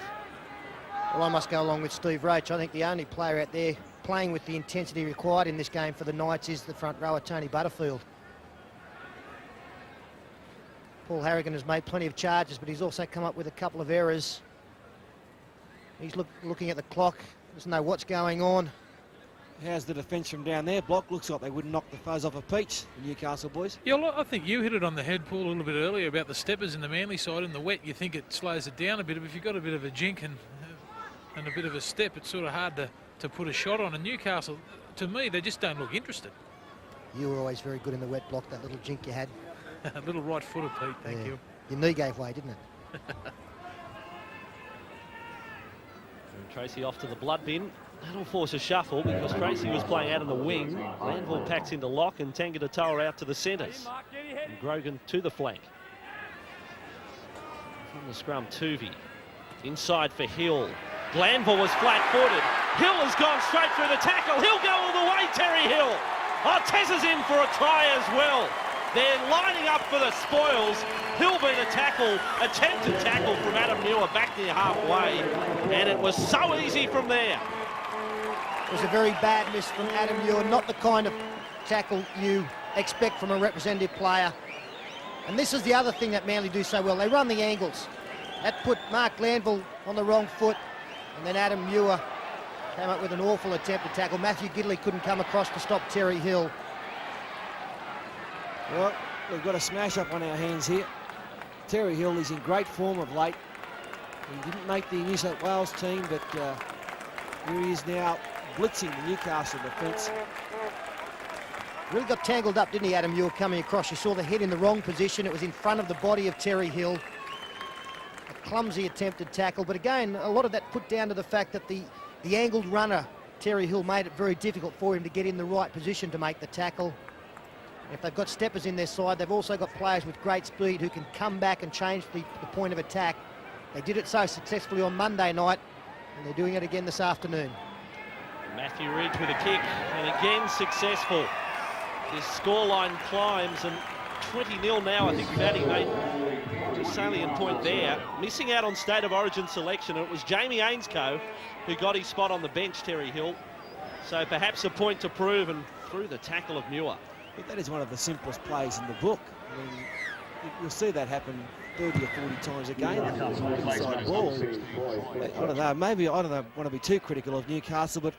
Well, I must go along with Steve Roach. I think the only player out there playing with the intensity required in this game for the Knights is the front rower, Tony Butterfield. Paul Harrigan has made plenty of charges, but he's also come up with a couple of errors. He's looking at the clock, doesn't know what's going on. How's the defence from down there? Block looks like they wouldn't knock the fuzz off a peach, the Newcastle boys. Yeah, well, I think you hit it on the head, Paul, a little bit earlier about the steppers in the Manly side. In the wet, you think it slows it down a bit. But if you've got a bit of a jink and a bit of a step, it's sort of hard to put a shot on. And Newcastle, to me, they just don't look interested. You were always very good in the wet block, that little jink you had. A little right footer, Pete, thank you. Your knee gave way, didn't it? And Tracy off to the blood bin. That'll force a shuffle because Tracy was playing out in the wing. Landville packs into lock and Tangata out to the centres. And Grogan to the flank. From the scrum, Tuvey. Inside for Hill. Glanville was flat-footed. Hill has gone straight through the tackle. He'll go all the way, Terry Hill. Oh, Tez is in for a try as well. They're lining up for the spoils. Hill beat a tackle, attempted tackle from Adam Muir back near halfway. And it was so easy from there. It was a very bad miss from Adam Muir, not the kind of tackle you expect from a representative player. And this is the other thing that Manly do so well. They run the angles. That put Mark Glanville on the wrong foot, and then Adam Muir came up with an awful attempt to tackle. Matthew Gidley couldn't come across to stop Terry Hill. Well, we've got a smash up on our hands here. Terry Hill is in great form of late. He didn't make the New South Wales team, but here he is now blitzing the Newcastle defence. Really got tangled up, didn't he, Adam? You were coming across. You saw the head in the wrong position. It was in front of the body of Terry Hill. A clumsy attempted tackle, but again, a lot of that put down to the fact that the angled runner, Terry Hill, made it very difficult for him to get in the right position to make the tackle. If they've got steppers in their side, they've also got players with great speed who can come back and change the point of attack. They did it so successfully on Monday night, and they're doing it again this afternoon. Matthew Ridge with a kick, and again successful. This scoreline climbs, and 20-0 now. I think Fatty made a salient point there. Missing out on State of Origin selection, and it was Jamie Ainscoe who got his spot on the bench, Terry Hill. So perhaps a point to prove, and through the tackle of Muir. But that is one of the simplest plays in the book. I mean, you'll see that happen 30 or 40 times a game. Inside ball. I don't know, maybe I don't want to be too critical of Newcastle, but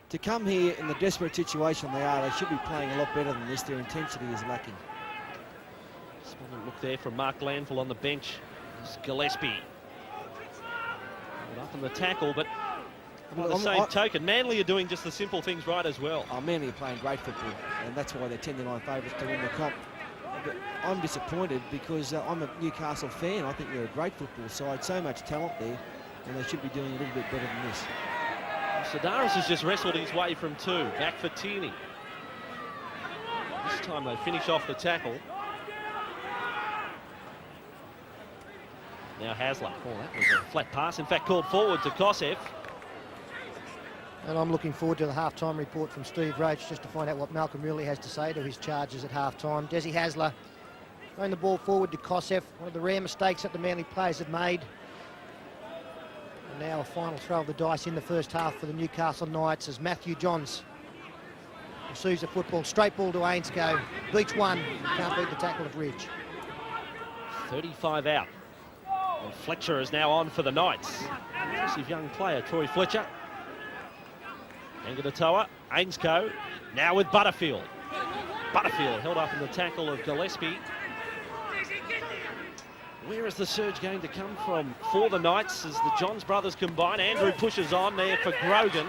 to come here in the desperate situation they are, they should be playing a lot better than this. Their intensity is lacking. Small look there from Mark Landfill on the bench. It's Gillespie. Up on the tackle, but by the same token, Manly are doing just the simple things right as well. Manly are playing great football, and that's why they're 10-9 favourites to win the comp. But I'm disappointed because I'm a Newcastle fan. I think they're a great football side, so much talent there, and they should be doing a little bit better than this. Sedaris has just wrestled his way from two. Back for Tierney. This time they finish off the tackle. Now Hasler. Oh, that was a flat pass. In fact, called forward to Kosef. And I'm looking forward to the half-time report from Steve Roach just to find out what Malcolm really has to say to his charges at half-time. Desi Hasler throwing the ball forward to Kosef, one of the rare mistakes that the Manly players have made. And now a final throw of the dice in the first half for the Newcastle Knights as Matthew Johns receives the football. Straight ball to Ainscoe. Beats one. Can't beat the tackle of Ridge. 35 out. And Fletcher is now on for the Knights. Impressive young player, Troy Fletcher. Angatoa, Ainscoe, now with Butterfield. Butterfield held up in the tackle of Gillespie. Where is the surge going to come from for the Knights as the Johns brothers combine? Andrew pushes on there for Grogan.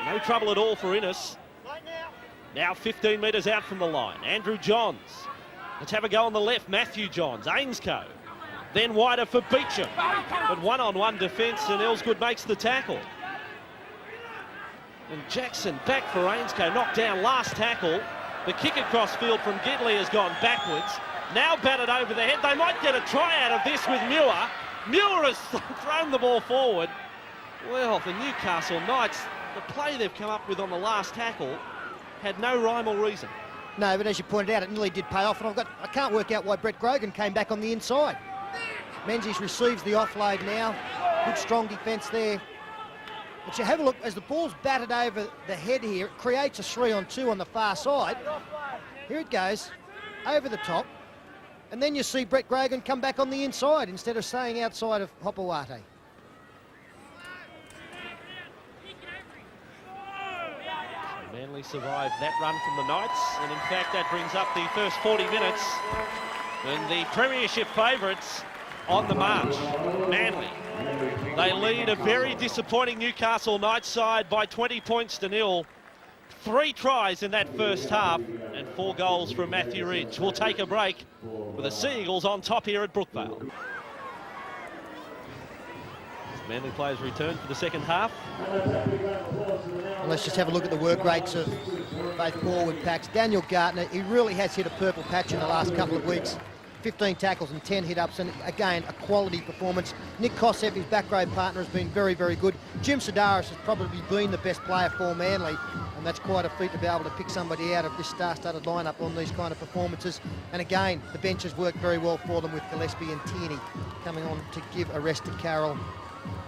No trouble at all for Innes. Now 15 metres out from the line. Andrew Johns. Let's have a go on the left. Matthew Johns, Ainscoe. Then wider for Beecham. But one-on-one defence, and Elsgood makes the tackle. And Jackson back for Ainscoe, knocked down last tackle. The kick across field from Gidley has gone backwards. Now batted over the head. They might get a try out of this with Muir. Muir has thrown the ball forward. Well, the Newcastle Knights, the play they've come up with on the last tackle had no rhyme or reason. No, but as you pointed out, it nearly did pay off, and I can't work out why Brett Grogan came back on the inside. Menzies receives the offload now. Good strong defence there. But you have a look, as the ball's batted over the head here, it creates a 3-on-2 on the far side. Here it goes, over the top. And then you see Brett Grogan come back on the inside instead of staying outside of Hopewate. Manly survived that run from the Knights, and in fact that brings up the first 40 minutes and the premiership favourites on the march. Manly, they lead a very disappointing Newcastle Knights side by 20 points to 0. 3 tries in that first half and 4 goals from Matthew Ridge. We'll take a break with the Sea Eagles on top here at Brookvale. Manly players return for the second half. Well, let's just have a look at the work rates of both forward packs. Daniel Gartner, he really has hit a purple patch in the last couple of weeks. 15 tackles and 10 hit-ups, and again, a quality performance. Nick Kosef, his back row partner, has been very, very good. Jim Sedaris has probably been the best player for Manly, and that's quite a feat to be able to pick somebody out of this star-studded lineup on these kind of performances. And again, the bench has worked very well for them with Gillespie and Tierney coming on to give a rest to Carroll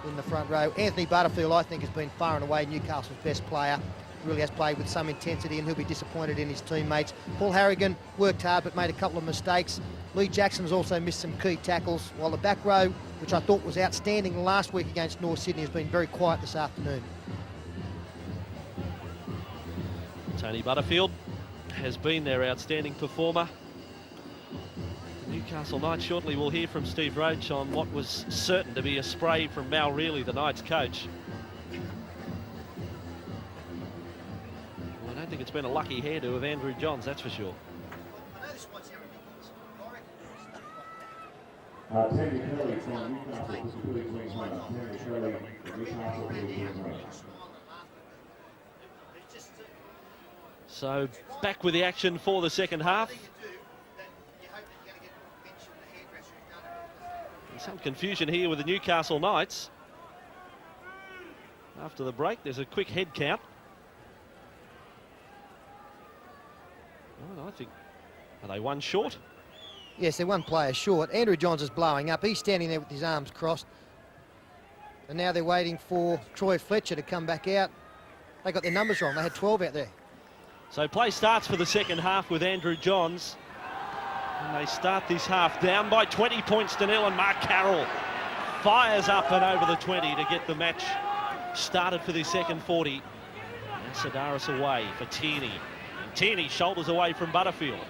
in the front row. Anthony Butterfield, I think, has been far and away Newcastle's best player. Really has played with some intensity, and he'll be disappointed in his teammates. Paul Harrigan worked hard but made a couple of mistakes. Lee Jackson has also missed some key tackles, while the back row, which I thought was outstanding last week against North Sydney, has been very quiet this afternoon. Tony Butterfield has been their outstanding performer. Newcastle Knights shortly will hear from Steve Roach on what was certain to be a spray from Mal Reilly, the Knights coach. Well, I don't think it's been a lucky hairdo of Andrew Johns, that's for sure. Terry Shirley from Newcastle, this is Billy Queensland. Terry Shirley from Newcastle, Billy Queensland. So back with the action for the second half. Some confusion here with the Newcastle Knights. After the break, there's a quick head count. Oh, I think, are they one short? Yes, they're one player short. Andrew Johns is blowing up. He's standing there with his arms crossed. And now they're waiting for Troy Fletcher to come back out. They got their numbers wrong. They had 12 out there. So play starts for the second half with Andrew Johns. And they start this half down by 20 points to nil, and Mark Carroll fires up and over the 20 to get the match started for the second 40. And Sedaris away for Tierney. And Tierney shoulders away from Butterfield.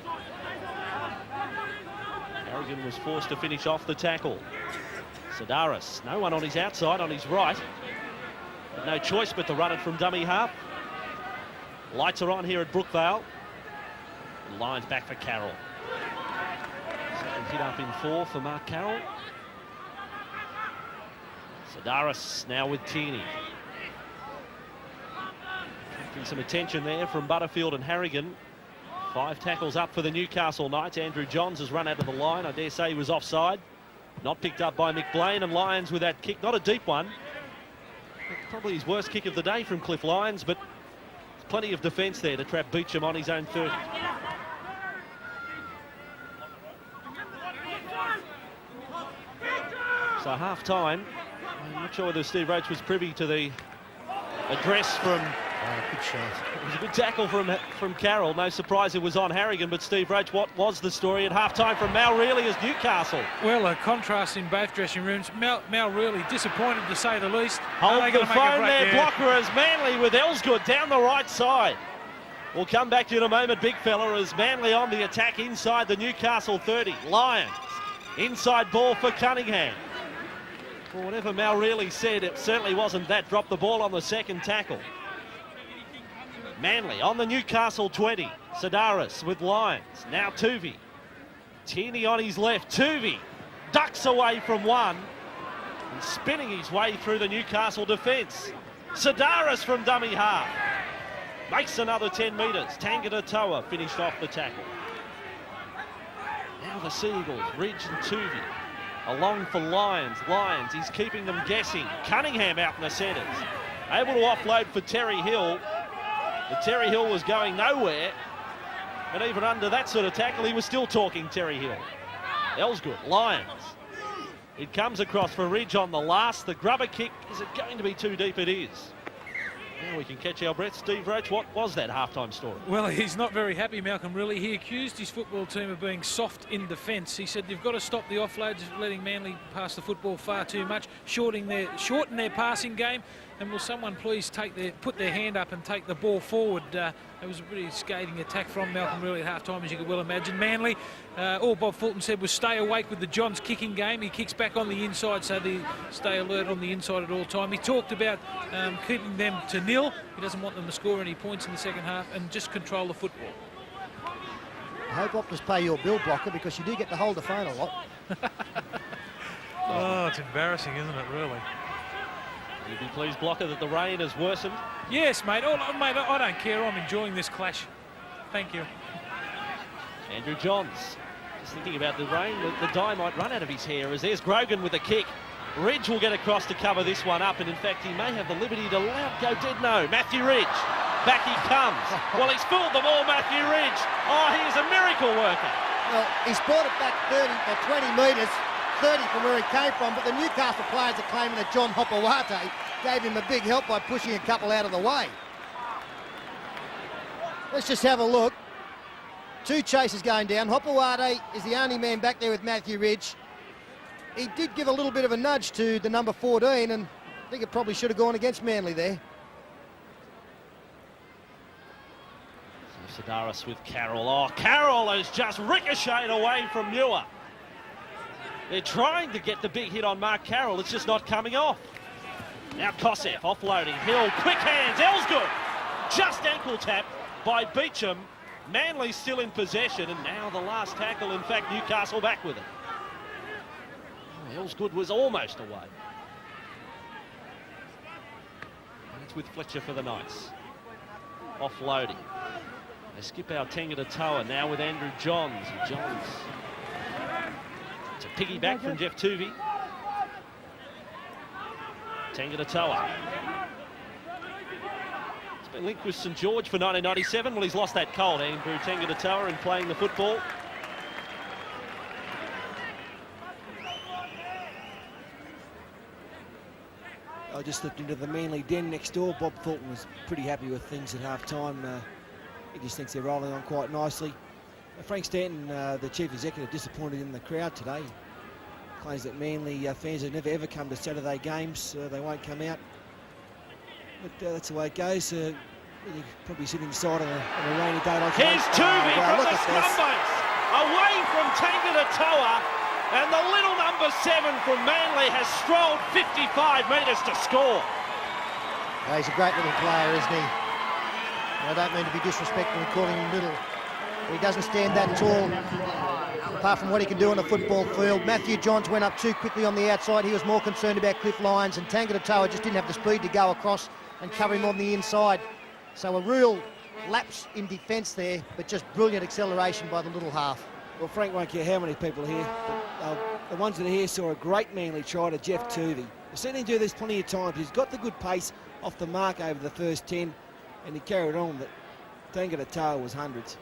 Harrigan was forced to finish off the tackle. Sedaris, no one on his outside, on his right. But no choice but to run it from dummy half. Lights are on here at Brookvale. Lions back for Carroll. Second hit up in 4 for Mark Carroll. Sedaris now with Tierney. Attracting some attention there from Butterfield and Harrigan. 5 tackles up for the Newcastle Knights. Andrew Johns has run out of the line. I dare say he was offside. Not picked up by McBlain, and Lyons with that kick. Not a deep one. Probably his worst kick of the day from Cliff Lyons, but plenty of defence there to trap Beecham on his own 30. So half-time. I'm not sure whether Steve Roach was privy to the address from... Good shot. It was a good tackle from Carroll. No surprise it was on Harrigan, but Steve Roach, what was the story at half-time from Mal Reilly as Newcastle? Well, a contrast in both dressing rooms. Mal Reilly disappointed, to say the least. Hold the phone there, blocker, as Manly with Ellsgood down the right side. We'll come back to you in a moment, big fella, as Manly on the attack inside the Newcastle 30. Lions, inside ball for Cunningham. Well, whatever Mal Reilly said, it certainly wasn't that. Dropped the ball on the second tackle. Manly on the Newcastle 20. Sedaris with Lyons. Now Tuvey. Tierney on his left. Tuvey ducks away from one and spinning his way through the Newcastle defence. Sedaris from dummy half. Makes another 10 metres. Tangata finished off the tackle. Now the Seagulls. Ridge and Tuvey. Along for Lyons. Lyons, he's keeping them guessing. Cunningham out in the centres. Able to offload for Terry Hill. But Terry Hill was going nowhere. And even under that sort of tackle, he was still talking Terry Hill. Ellsgood, Lyons. It comes across for Ridge on the last. The grubber kick, is it going to be too deep? It is. Now we can catch our breath. Steve Roach, what was that halftime story? Well, he's not very happy, Malcolm, really. He accused his football team of being soft in defence. He said, you've got to stop the offloads, letting Manly pass the football far too much, shorten their passing game, and will someone please put their hand up and take the ball forward. It was a pretty scathing attack from Malcolm really at half-time, as you could well imagine. Manly, all Bob Fulton said was stay awake with the Johns kicking game. He kicks back on the inside, so they stay alert on the inside at all time. He talked about keeping them to nil. He doesn't want them to score any points in the second half and just control the football. I hope Optus pay your bill, blocker, because you do get to hold the phone a lot. Oh, it's embarrassing, isn't it, really? You'd be pleased, blocker, that the rain has worsened. Yes, mate. Oh, mate, I don't care. I'm enjoying this clash. Thank you. Andrew Johns, just thinking about the rain, the dye might run out of his hair, as there's Grogan with the kick. Ridge will get across to cover this one up, and in fact he may have the liberty to let go dead no. Matthew Ridge, back he comes. Well, he's fooled them all, Matthew Ridge. Oh, he is a miracle worker. Well, he's brought it back 30 or 20 metres, 30 from where he came from, but the Newcastle players are claiming that John Hopewate gave him a big help by pushing a couple out of the way. Let's just have a look. 2 chases going down. Hopewate is the only man back there with Matthew Ridge. He did give a little bit of a nudge to the number 14, and I think it probably should have gone against Manly there. So Sedaris with Carroll. Oh, Carroll has just ricocheted away from Muir. They're trying to get the big hit on Mark Carroll. It's just not coming off. Now Kosef offloading. Hill, quick hands. Elsgood. Just ankle tapped by Beecham. Manly still in possession, and now the last tackle. In fact, Newcastle back with it. Elsgood was almost away. And it's with Fletcher for the Knights. Offloading. They skip out Tangata-Toa now with Andrew Johns. Johns. It's a piggyback from Jeff Tuvey. Tangata-Toa. He's been linked with St George for 1997. Well, he's lost that cold, Andrew Tangata-Toa, in playing the football. I just slipped into the Manly den next door. Bob Fulton was pretty happy with things at half-time. He just thinks they're rolling on quite nicely. Frank Stanton, the chief executive, disappointed in the crowd today. Claims that Manly fans have never ever come to Saturday games. They won't come out. But that's the way it goes. You probably sit inside on a rainy day like Here's Tuvey from the scrum base. Away from Tangata-Toa. And the little number 7 from Manly has strolled 55 metres to score. He's a great little player, isn't he? I don't mean to be disrespectful in calling him little. He doesn't stand that tall, apart from what he can do on the football field. Matthew Johns went up too quickly on the outside. He was more concerned about Cliff Lyons, and Tangata-Toa just didn't have the speed to go across and cover him on the inside. So a real lapse in defence there, but just brilliant acceleration by the little half. Well, Frank won't care how many people are here, but the ones that are here saw a great Manly try to Jeff Tuvey. We've seen him do this plenty of times. He's got the good pace off the mark over the first 10, and he carried on, but Tangata-Toa was hundreds.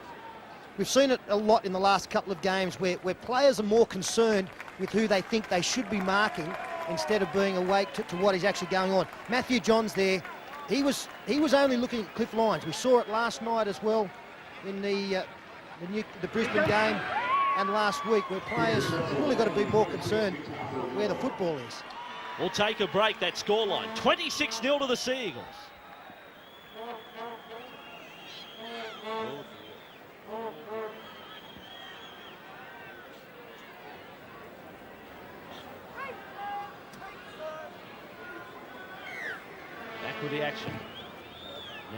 We've seen it a lot in the last couple of games where players are more concerned with who they think they should be marking instead of being awake to what is actually going on. Matthew Johns there, he was only looking at Cliff Lyons. We saw it last night as well in the Brisbane game and last week, where players have really got to be more concerned where the football is. We'll take a break. That scoreline, 26-0 to the Sea Eagles. Back with the action.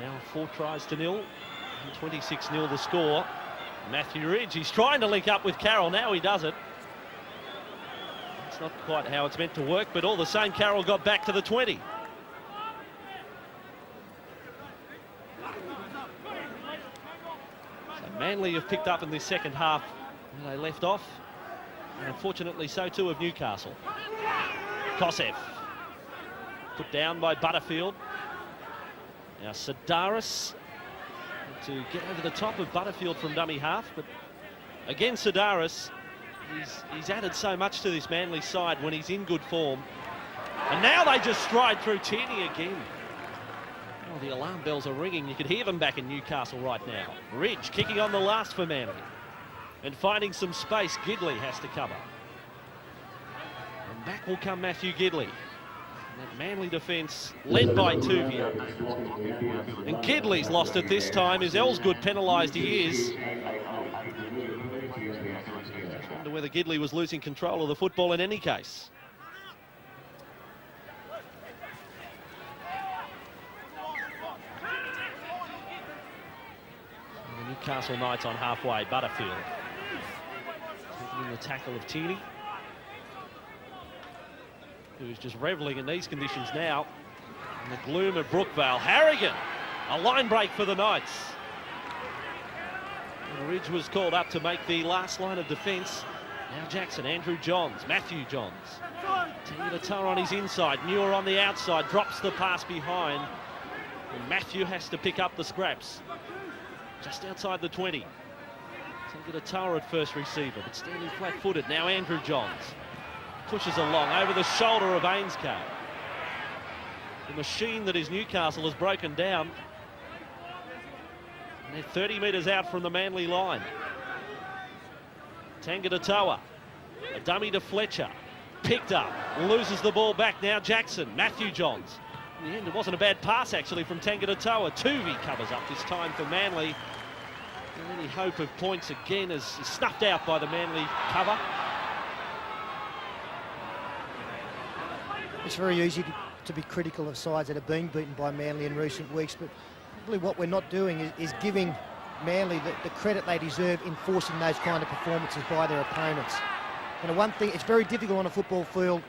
Now 4 tries to 0 and 26-0 the score. Matthew Ridge, he's trying to link up with Carroll. Now he does it. It's not quite how it's meant to work, but all the same, Carroll got back to the 20. So Manly have picked up in this second half where they left off. And unfortunately, so too of Newcastle. Kosef. Put down by Butterfield. Now Sidaris to get over the top of Butterfield from dummy half, but again Sidaris, he's added so much to this Manly side when he's in good form. And now they just stride through Tierney again. Oh, the alarm bells are ringing. You could hear them back in Newcastle right now. Ridge kicking on the last for Manly and finding some space. Gidley has to cover. And back will come Matthew Gidley. That Manly defence led by Tuvey. And Gidley's lost it this time. Is Elsgood penalised? He is. I wonder whether Gidley was losing control of the football in any case. And the Newcastle Knights on halfway. Butterfield taking in the tackle of Tierney, who's just revelling in these conditions now. In the gloom of Brookvale. Harrigan, a line break for the Knights. And Ridge was called up to make the last line of defence. Now Jackson, Andrew Johns, Matthew Johns. Tangata-Toa on his inside, Muir on the outside, drops the pass behind. And Matthew has to pick up the scraps. Just outside the 20. Tangata-Toa at first receiver, but standing flat-footed. Now Andrew Johns pushes along over the shoulder of Ainscough. The machine that is Newcastle has broken down. And they're 30 metres out from the Manly line. Tangata-Toa, a dummy to Fletcher. Picked up, loses the ball back now. Jackson, Matthew Johns. In the end, it wasn't a bad pass actually from Tangata-Toa. Tuvey covers up this time for Manly. And any hope of points again is snuffed out by the Manly cover. It's very easy to be critical of sides that have been beaten by Manly in recent weeks, but probably what we're not doing is giving Manly the credit they deserve in forcing those kind of performances by their opponents. You know, one thing, it's very difficult on a football field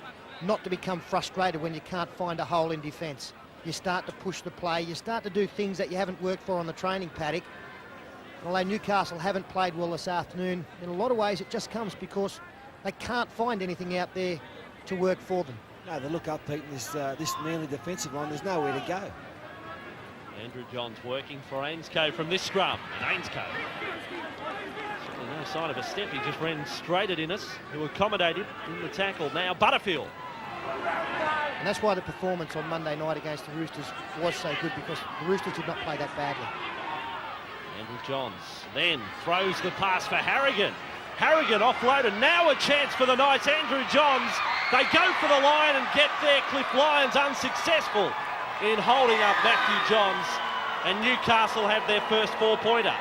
not to become frustrated when you can't find a hole in defence. You start to push the play, you start to do things that you haven't worked for on the training paddock. And although Newcastle haven't played well this afternoon, in a lot of ways it just comes because they can't find anything out there to work for them. No, they look up, Pete, and this Manly defensive line, there's nowhere to go. Andrew Johns working for Ainscough from this scrum. And Ainscough, certainly no sign of a step. He just ran straight at Innes, who accommodated in the tackle. Now Butterfield. And that's why the performance on Monday night against the Roosters was so good, because the Roosters did not play that badly. Andrew Johns then throws the pass for Harrigan. Harrigan offloaded, now a chance for the Knights. Andrew Johns, they go for the line and get there. Cliff Lyons unsuccessful in holding up Matthew Johns, and Newcastle have their first 4-pointer.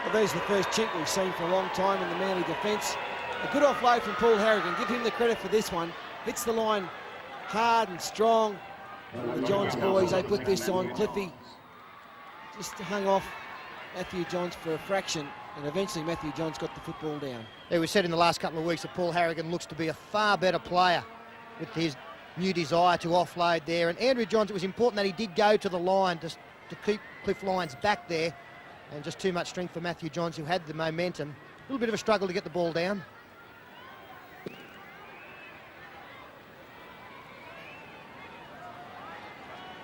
Well, there's the first chip we've seen for a long time in the Manly defence. A good offload from Paul Harrigan. Give him the credit for this one. Hits the line hard and strong. The Johns boys, they put this on. Cliffy just hung off Matthew Johns for a fraction, and eventually Matthew Johns got the football down. It was said in the last couple of weeks that Paul Harrigan looks to be a far better player with his new desire to offload there. And Andrew Johns, it was important that he did go to the line to keep Cliff Lyons back there, and just too much strength for Matthew Johns, who had the momentum. A little bit of a struggle to get the ball down.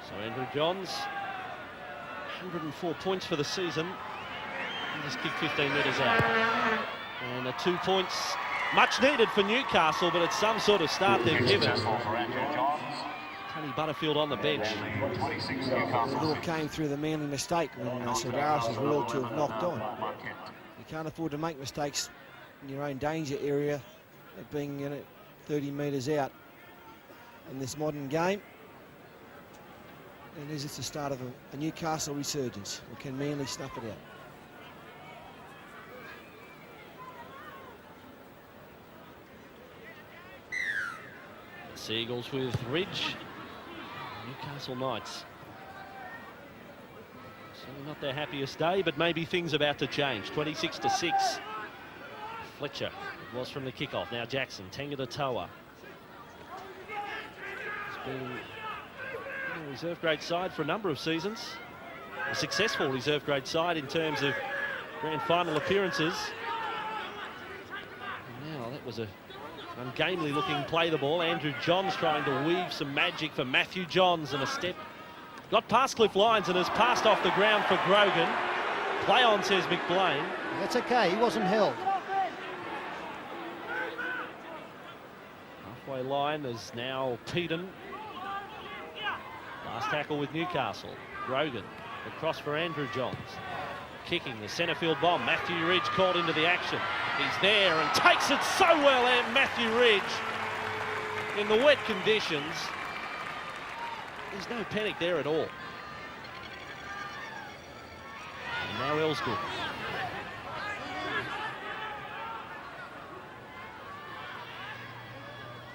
So Andrew Johns, 104 points for the season. He just kicked 15 metres out. And the 2 points, much needed for Newcastle, but it's some sort of start they've given. Tony Butterfield on the bench. It all came through the Manly mistake when Sedaris was ruled to have knocked on. You can't afford to make mistakes in your own danger area of being 30 metres out in this modern game. And is this the start of a Newcastle resurgence? Or can Manly snuff it out? Seagulls with Ridge. Newcastle Knights. Certainly not their happiest day, but maybe things about to change. 26-6. Fletcher, it was from the kickoff. Now Jackson, Tangata Toa. It's been a reserve grade side for a number of seasons. A successful reserve grade side in terms of grand final appearances. And now that was a ungamely looking play the ball. Andrew Johns trying to weave some magic for Matthew Johns, and a step. Got past Cliff Lyons and has passed off the ground for Grogan. Play on, says McBlain. That's okay, he wasn't held. Halfway line is now Peden. Last tackle with Newcastle. Grogan across for Andrew Johns. Kicking the centre field bomb. Matthew Ridge called into the action. He's there and takes it so well, and Matthew Ridge in the wet conditions. There's no panic there at all. And now Ellsgood.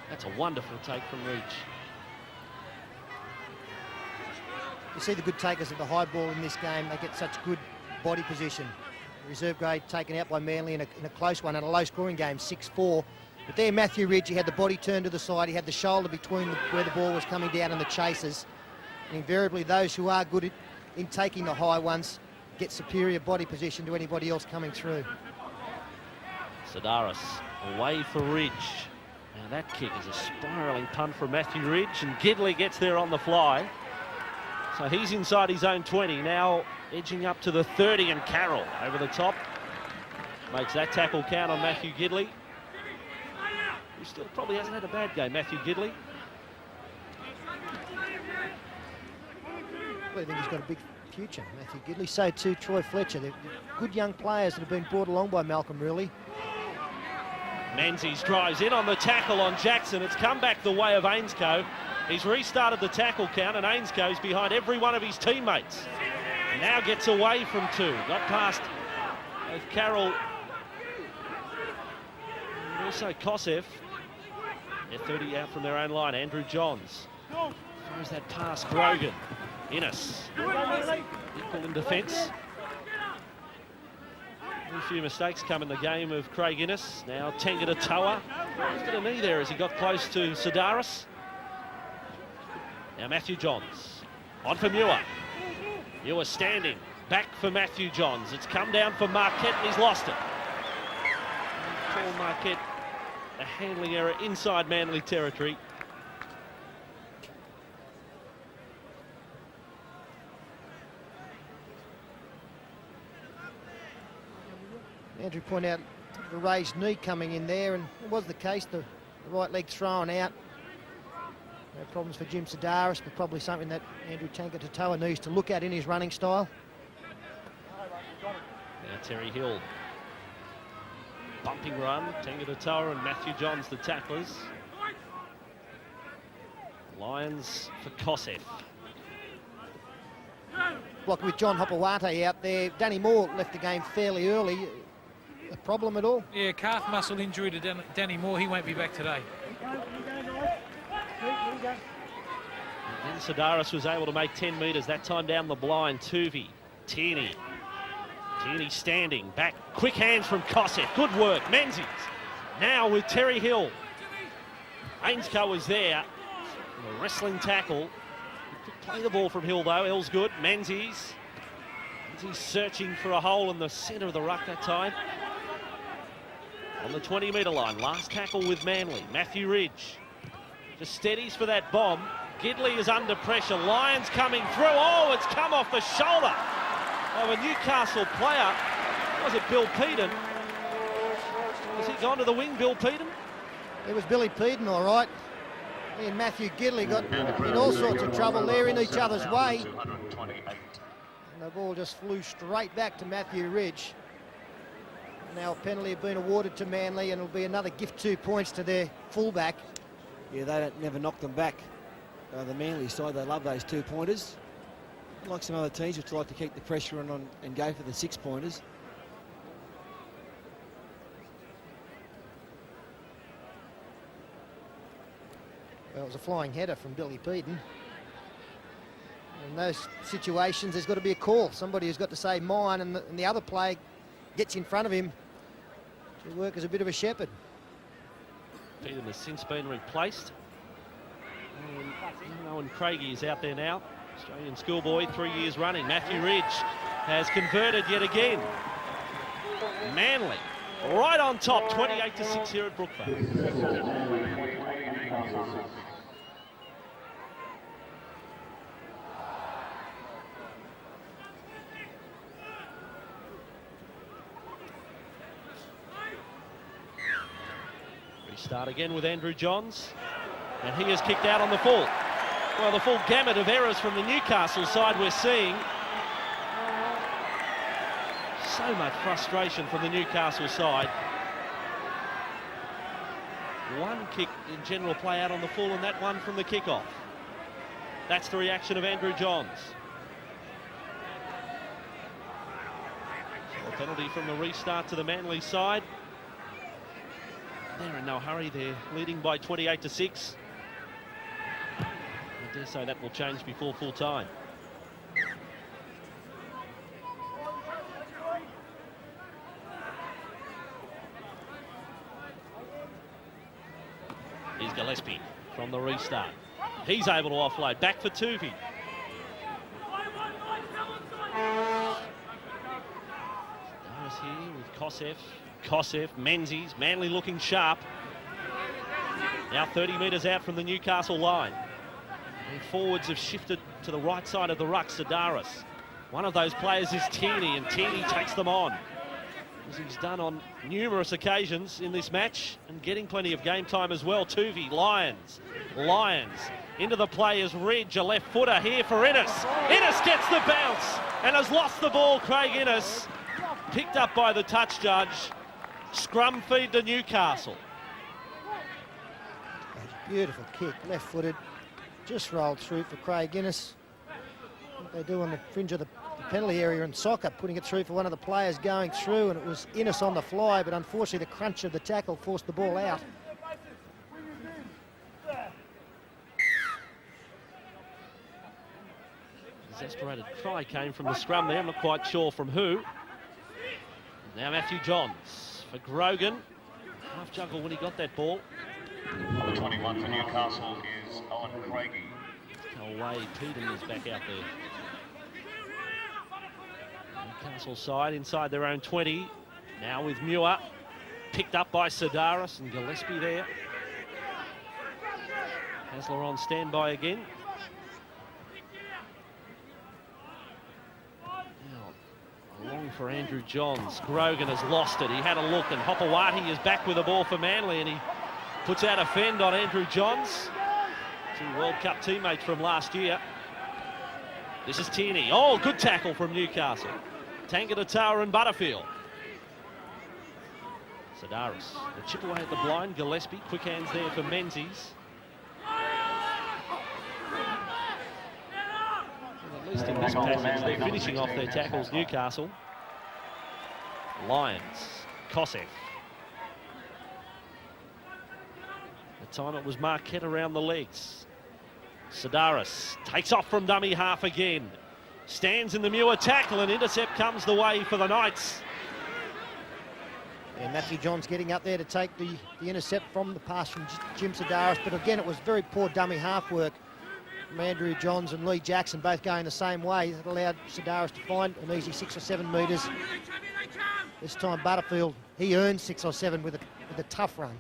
That's a wonderful take from Ridge. You see the good takers of the high ball in this game. They get such good body position. Reserve grade taken out by Manly in a close one, and a low-scoring game, 6-4. But there, Matthew Ridge, he had the body turned to the side. He had the shoulder between where the ball was coming down and the chasers. And invariably, those who are good in taking the high ones get superior body position to anybody else coming through. Sedaris away for Ridge. Now that kick is a spiralling punt from Matthew Ridge, and Gidley gets there on the fly. So he's inside his own 20, now edging up to the 30, and Carroll over the top makes that tackle count on Matthew Gidley, who still probably hasn't had a bad game. Matthew Gidley. Well, I think he's got a big future, Matthew Gidley. So too Troy Fletcher. They're good young players that have been brought along by Malcolm, really. Menzies drives in on the tackle on Jackson. It's come back the way of Ainscough. He's restarted the tackle count, and Ainsco's behind every one of his teammates. Now gets away from two. Got past both Carroll and also Kosef. They're 30 out from their own line. Andrew Johns throws that pass. Grogan. Innes. Equal in defence. A few mistakes come in the game of Craig Innes. Now Tangata Toa. Lifted a knee there as he got close to Sidaris. Now Matthew Johns. On for Muir. Muir standing. Back for Matthew Johns. It's come down for Marquette and he's lost it. Tall Marquette. A handling error inside Manly territory. Andrew pointed out the raised knee coming in there, and it was the case, the right leg thrown out. No problems for Jim Sidaris, but probably something that Andrew Tangata needs to look at in his running style. Now Terry Hill. Bumping run, Tangata and Matthew Johns the tacklers. Lions for Kosef. Block with John Hopawate out there. Danny Moore left the game fairly early. A problem at all? Yeah, calf muscle injury to Danny Moore. He won't be back today. And Sidaris was able to make 10 metres, that time down the blind. Tuvey, Tierney. Tierney standing, back, quick hands from Kosef. Good work, Menzies. Now with Terry Hill. Ainscough was there. A wrestling tackle. He could play the ball from Hill though, Hill's good. Menzies. Menzies searching for a hole in the centre of the ruck that time. On the 20-metre line, last tackle with Manly. Matthew Ridge just steadies for that bomb. Gidley is under pressure. Lions coming through. Oh, it's come off the shoulder of a Newcastle player. Was it Bill Peden? Has he gone to the wing, Bill Peden? It was Billy Peden, all right. He and Matthew Gidley got in all sorts of trouble there, in each other's way. And the ball just flew straight back to Matthew Ridge. Now a penalty has been awarded to Manly, and it'll be another gift 2 points to their fullback. Yeah, they don't never knock them back. The Manly side, they love those 2-pointers. Like some other teams, which like to keep the pressure on and go for the 6-pointers. Well, it was a flying header from Billy Peden. In those situations, there's got to be a call. Somebody who's got to say mine, and the other player gets in front of him to work as a bit of a shepherd. Peden has since been replaced. And Owen Craigie is out there now. Australian schoolboy, 3 years running. Matthew Ridge has converted yet again. Manly right on top, 28-6 here at Brookvale. Restart again with Andrew Johns, and he is kicked out on the full. Well, the full gamut of errors from the Newcastle side we're seeing. So much frustration from the Newcastle side. One kick in general play out on the full, and that one from the kickoff. That's the reaction of Andrew Johns. So a penalty from the restart to the Manly side. They're in no hurry, they're leading by 28-6. I dare say that will change before full time. Here's Gillespie from the restart. He's able to offload, back for Tuvey. Stars here with Kosef, Menzies, Manly looking sharp. Now 30 metres out from the Newcastle line. And forwards have shifted to the right side of the ruck, Sidaris. One of those players is Tierney, and Tierney takes them on, as he's done on numerous occasions in this match, and getting plenty of game time as well. Tuvey, Lions into the play is Ridge, a left footer here for Innes. Innes gets the bounce and has lost the ball. Craig Innes picked up by the touch judge. Scrum feed to Newcastle. Beautiful kick, left-footed, just rolled through for Craig Innes. What they do on the fringe of the penalty area in soccer, putting it through for one of the players going through, and it was Innes on the fly, but unfortunately the crunch of the tackle forced the ball out. Desperate try came from the scrum there. I'm not quite sure from who. Now Matthew Johns for Grogan. Half juggle when he got that ball. Number 21 for Newcastle is Owen Craigie. Away, Peden is back out there. Newcastle side inside their own 20. Now with Muir. Picked up by Sedaris and Gillespie there. Hasler on standby again. Now, along for Andrew Johns. Grogan has lost it. He had a look, and Hopewati is back with the ball for Manly, and he puts out a fend on Andrew Johns. Two World Cup teammates from last year. This is Tierney. Oh, good tackle from Newcastle. Tangata and Butterfield. Sedaris, the chip away at the blind. Gillespie, quick hands there for Menzies. Well, at least in this passage, they're finishing off their tackles, Newcastle. Lyons, Kosek. The time it was Marquette around the legs. Sedaris takes off from dummy half again. Stands in the Muir tackle, and intercept comes the way for the Knights. And Matthew Johns getting up there to take the intercept from the pass from Jim Sedaris. But again, it was very poor dummy half work from Andrew Johns and Lee Jackson, both going the same way. It allowed Sedaris to find an easy 6 or 7 metres. This time Butterfield, he earned 6 or 7 with a tough run.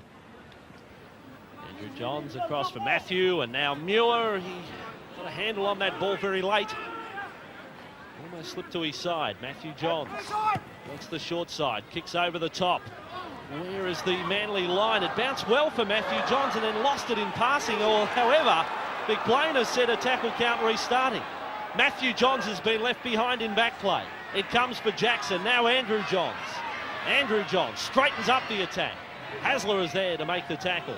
Andrew Johns across for Matthew, and now Muir. He got a handle on that ball very late. Almost slipped to his side. Matthew Johns wants the short side, kicks over the top. Where is the Manly line? It bounced well for Matthew Johns and then lost it in passing. Or, however, McBlain has said a tackle count restarting. Matthew Johns has been left behind in back play. It comes for Jackson. Now Andrew Johns. Andrew Johns straightens up the attack. Hasler is there to make the tackle,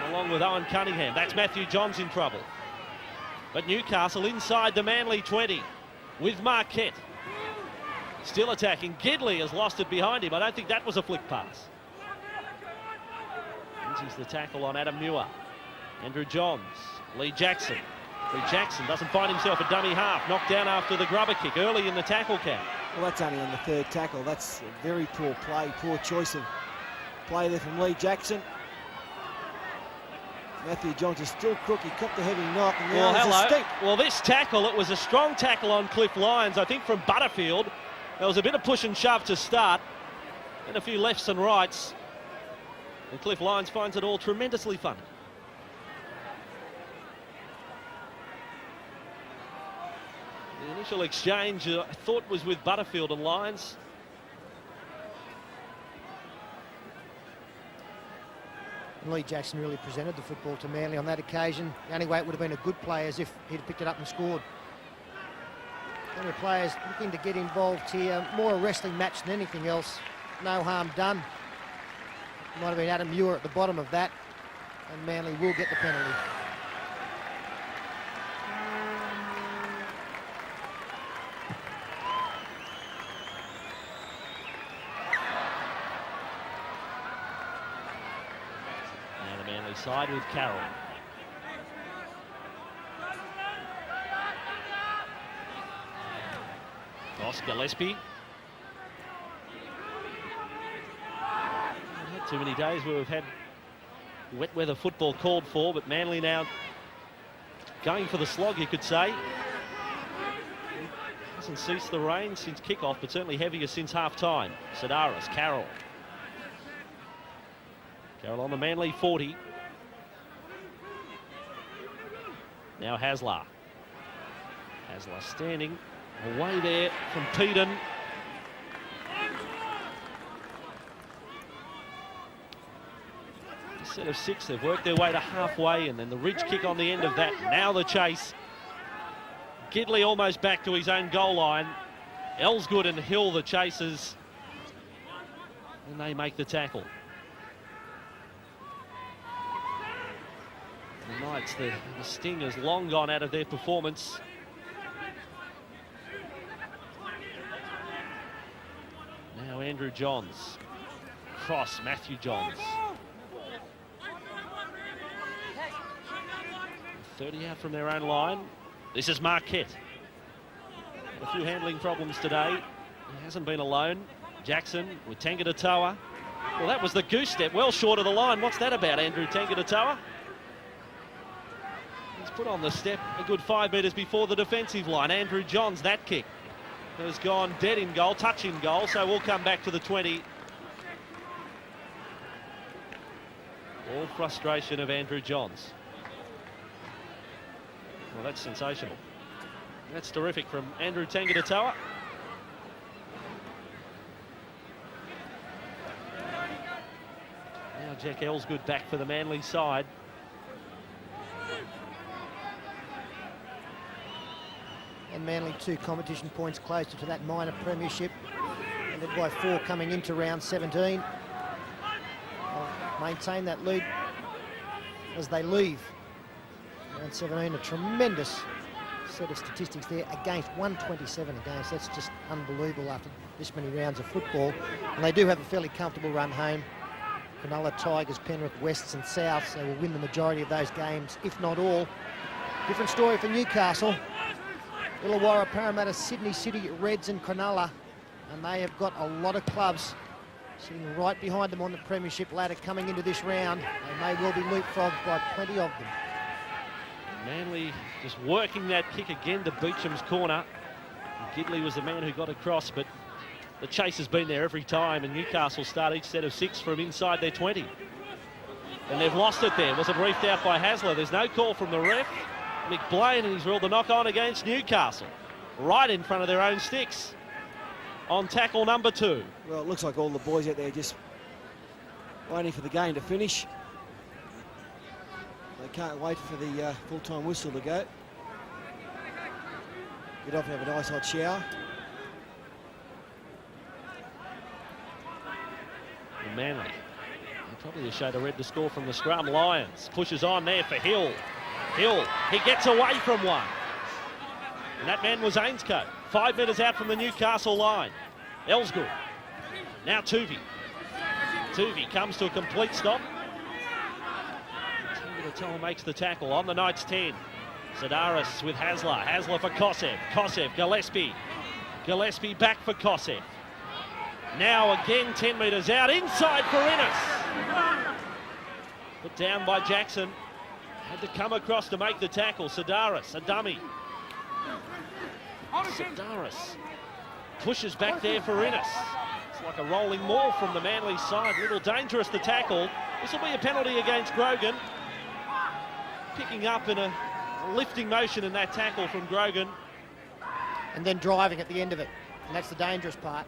along with Owen Cunningham. That's Matthew Johns in trouble. But Newcastle inside the Manly 20 with Marquette. Still attacking. Gidley has lost it behind him. I don't think that was a flick pass. Menzies the tackle on Adam Muir. Andrew Johns. Lee Jackson. Lee Jackson doesn't find himself a dummy half. Knocked down after the grubber kick early in the tackle count. Well, that's only on the third tackle. That's a very poor play, poor choice of play there from Lee Jackson. Matthew Johns is still crook. He copped a heavy knock. And now there's a stink. Well, this tackle, it was a strong tackle on Cliff Lyons, I think from Butterfield. There was a bit of push and shove to start, and a few lefts and rights. And Cliff Lyons finds it all tremendously funny. The initial exchange, I thought, was with Butterfield and Lyons. Lee Jackson really presented the football to Manly on that occasion. The only way it would have been a good play is if he'd picked it up and scored. Plenty of players looking to get involved here. More a wrestling match than anything else. No harm done. Might have been Adam Muir at the bottom of that, and Manly will get the penalty. Side with Carroll. Ross Gillespie. Not too many days where we've had wet weather football called for, but Manly now going for the slog, you could say. Hasn't ceased the rain since kickoff, but certainly heavier since half-time. Sedaris, Carroll. Carroll on the Manly 40. Now Hasler. Hasler standing away there from Peden. A set of 6, they've worked their way to halfway, and then the ridge kick on the end of that. Now the chase. Gidley almost back to his own goal line. Ellsgood and Hill the chasers. And they make the tackle. The Knights, the sting has long gone out of their performance. Now Andrew Johns. Cross, Matthew Johns. 30 out from their own line. This is Marquette. A few handling problems today. He hasn't been alone. Jackson with Tangata-Toa. Well, that was the goose step, well short of the line. What's that about, Andrew Tangata-Toa? He's put on the step a good 5 metres before the defensive line. Andrew Johns, that kick has gone dead in goal, touch in goal, so we'll come back to the 20. All frustration of Andrew Johns. Well, that's sensational. That's terrific from Andrew Tangata-Toa. Now Jack Elsgood back for the Manly side. And Manly 2 competition points closer to that minor premiership. And led by 4 coming into round 17. They'll maintain that lead as they leave. Round 17, a tremendous set of statistics there against 127 against. That's just unbelievable after this many rounds of football. And they do have a fairly comfortable run home. Cronulla, Tigers, Penrith, Wests and Souths. They will win the majority of those games, if not all. Different story for Newcastle. Illawarra, Parramatta, Sydney City, Reds and Cronulla. And they have got a lot of clubs sitting right behind them on the premiership ladder coming into this round. They may well be leapfrogged by plenty of them. Manly just working that kick again to Beecham's corner. Gidley was the man who got across, but the chase has been there every time, and Newcastle start each set of 6 from inside their 20. And they've lost it there. Was it reefed out by Hasler? There's no call from the ref. McBlain, and he's ruled the knock-on against Newcastle. Right in front of their own sticks. On tackle number 2. Well, it looks like all the boys out there just waiting for the game to finish. They can't wait for the full-time whistle to go. Get off and have a nice hot shower. And Manly, they probably should have read the score from the scrum. Lions pushes on there for Hill. Hill, he gets away from one. And that man was Ainscote. 5 metres out from the Newcastle line. Elsgood. Now Tuvey. Tuvey comes to a complete stop. Tangata-Toa makes the tackle on the Knights 10. Sidaris with Hasler. Hasler for Kosev. Kosev, Gillespie. Gillespie back for Kosev. Now again 10 metres out. Inside for Innes. Put down by Jackson. Had to come across to make the tackle. Sidaris, a dummy. Sidaris pushes back there for Innes. It's like a rolling maul from the Manly side. A little dangerous to tackle. This will be a penalty against Grogan. Picking up in a lifting motion in that tackle from Grogan. And then driving at the end of it. And that's the dangerous part.